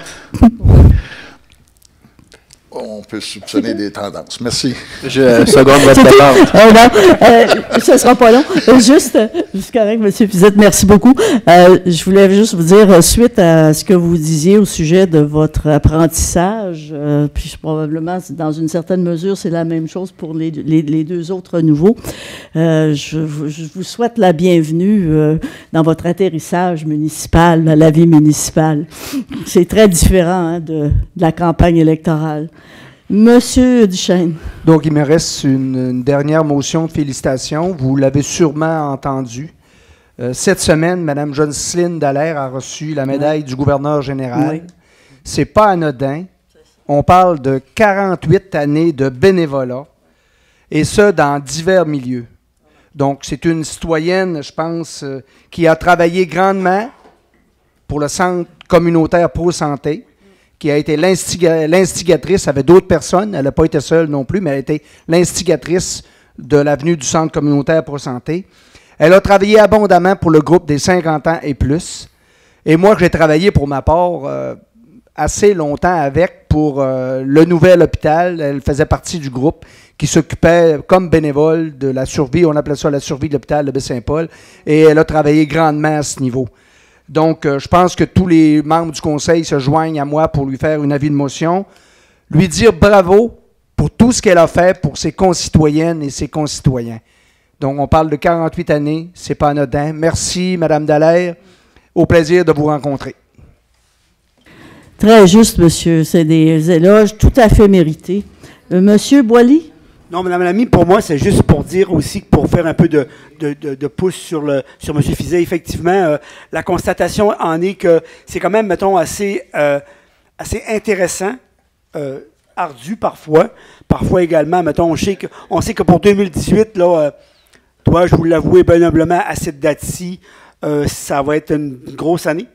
On peut soupçonner des tendances. Merci. Je seconde votre demande. Non, ce ne sera pas long. Juste correct, M. Fizette, merci beaucoup. Je voulais juste vous dire, suite à ce que vous disiez au sujet de votre apprentissage, puis probablement, dans une certaine mesure, c'est la même chose pour les deux autres nouveaux. Je vous souhaite la bienvenue dans votre atterrissage municipal, à la vie municipale. C'est très différent de la campagne électorale. Monsieur Duchesne. Donc, il me reste une dernière motion de félicitations. Vous l'avez sûrement entendu. Cette semaine, Mme Jocelyne Dallaire a reçu la médaille du gouverneur général. Oui. C'est pas anodin. On parle de 48 années de bénévolat, et ce, dans divers milieux. Donc, c'est une citoyenne, je pense, qui a travaillé grandement pour le Centre communautaire pro-santé, qui a été l'instigatrice avec d'autres personnes. Elle n'a pas été seule non plus, mais elle a été l'instigatrice de l'avenue du Centre communautaire pro-santé. Elle a travaillé abondamment pour le groupe des 50 ans et plus. Et moi, j'ai travaillé pour ma part assez longtemps avec pour le nouvel hôpital. Elle faisait partie du groupe qui s'occupait comme bénévole de la survie. On appelait ça la survie de l'hôpital de Baie-Saint-Paul. Et elle a travaillé grandement à ce niveau. Donc, je pense que tous les membres du Conseil se joignent à moi pour lui faire une avis de motion, lui dire bravo pour tout ce qu'elle a fait pour ses concitoyennes et ses concitoyens. Donc, on parle de 48 années, c'est pas anodin. Merci, Mme Dallaire. Au plaisir de vous rencontrer. Très juste, monsieur. C'est des éloges tout à fait mérités. Monsieur Boily? Non, Mme Lamy, pour moi, c'est juste pour dire aussi, pour faire un peu de pouce sur M. Fizet. Effectivement, la constatation en est que c'est quand même, mettons, assez intéressant, ardu parfois. Parfois également, mettons, on sait que pour 2018, là, dois-je vous l'avouer bien humblement, à cette date-ci, ça va être une grosse année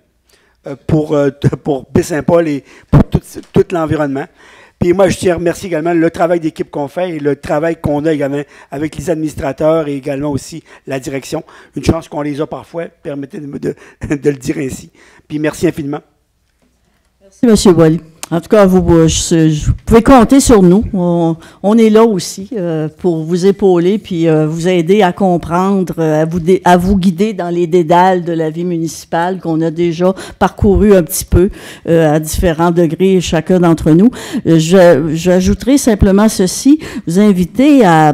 pour Baie-Saint-Paul et pour tout l'environnement. Puis moi, je tiens à remercier également le travail d'équipe qu'on fait et le travail qu'on a également avec les administrateurs et également aussi la direction. Une chance qu'on les a parfois, permettez de le dire ainsi. Puis merci infiniment. Merci, M. Boily. En tout cas, vous pouvez compter sur nous. On est là aussi pour vous épauler puis vous aider à comprendre, à vous guider dans les dédales de la vie municipale qu'on a déjà parcouru un petit peu à différents degrés chacun d'entre nous. J'ajouterai simplement ceci, vous inviter à,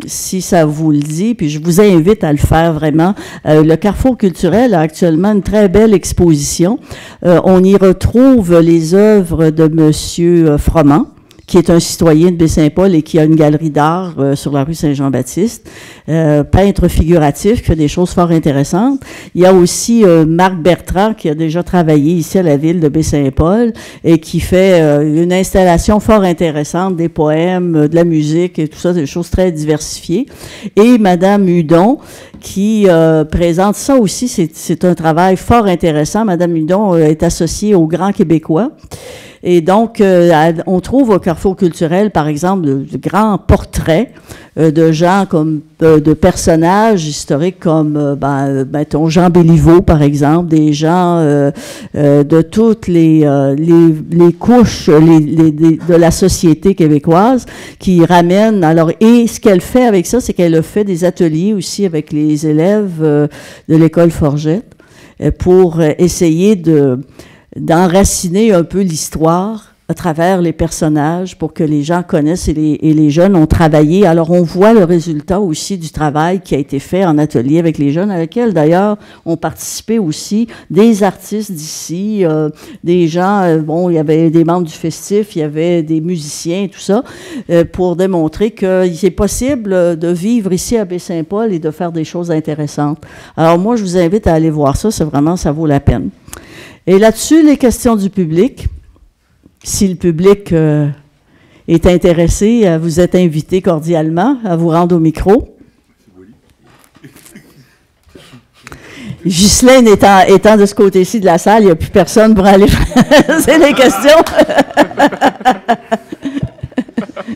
si ça vous le dit, puis je vous invite à le faire vraiment, le Carrefour culturel a actuellement une très belle exposition. On y retrouve les œuvres de M. Froment, qui est un citoyen de Baie-Saint-Paul et qui a une galerie d'art sur la rue Saint-Jean-Baptiste, peintre figuratif, qui fait des choses fort intéressantes. Il y a aussi Marc Bertrand, qui a déjà travaillé ici à la ville de Baie-Saint-Paul et qui fait une installation fort intéressante, des poèmes, de la musique et tout ça, des choses très diversifiées. Et Madame Hudon, qui présente ça aussi, c'est un travail fort intéressant. Madame Hudon est associée au Grand Québécois. Et donc, on trouve au Carrefour culturel, par exemple, de grands portraits de gens comme de personnages historiques comme mettons Jean Béliveau, par exemple, des gens de toutes les couches de la société québécoise qui ramènent. Alors, et ce qu'elle fait avec ça, c'est qu'elle a fait des ateliers aussi avec les élèves de l'école Forgette pour essayer d'enraciner un peu l'histoire à travers les personnages pour que les gens connaissent et les jeunes ont travaillé. Alors, on voit le résultat aussi du travail qui a été fait en atelier avec les jeunes, avec lesquels, d'ailleurs, ont participé aussi des artistes d'ici, des gens, il y avait des membres du festif, il y avait des musiciens et tout ça, pour démontrer qu'il est possible de vivre ici à Baie-Saint-Paul et de faire des choses intéressantes. Alors, moi, je vous invite à aller voir ça, ça vaut la peine. Et là-dessus, les questions du public. Si le public est intéressé, vous êtes invité cordialement à vous rendre au micro. Ghislaine étant de ce côté-ci de la salle, il n'y a plus personne pour aller poser les questions.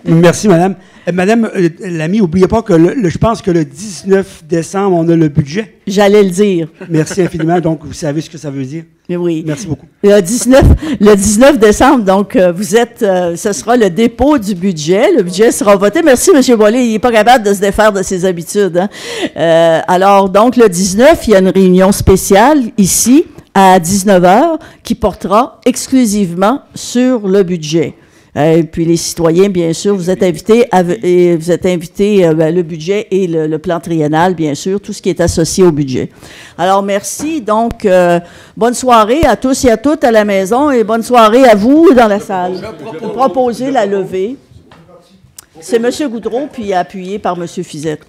Merci, madame. Madame Lamy, n'oubliez pas que je pense que le 19 décembre, on a le budget. J'allais le dire. Merci infiniment. Donc, vous savez ce que ça veut dire. Oui. Merci beaucoup. Le 19 décembre, donc, ce sera le dépôt du budget. Le budget sera voté. Merci, M. Boilly. Il n'est pas capable de se défaire de ses habitudes. Hein? Alors, donc, le 19, il y a une réunion spéciale ici à 19h qui portera exclusivement sur le budget. Et puis les citoyens, bien sûr, vous êtes invités, le budget et le plan triennal, bien sûr, tout ce qui est associé au budget. Alors, merci. Donc, bonne soirée à tous et à toutes à la maison et bonne soirée à vous dans la salle. Vous proposez la levée. C'est M. Goudreau, puis appuyé par M. Fizette.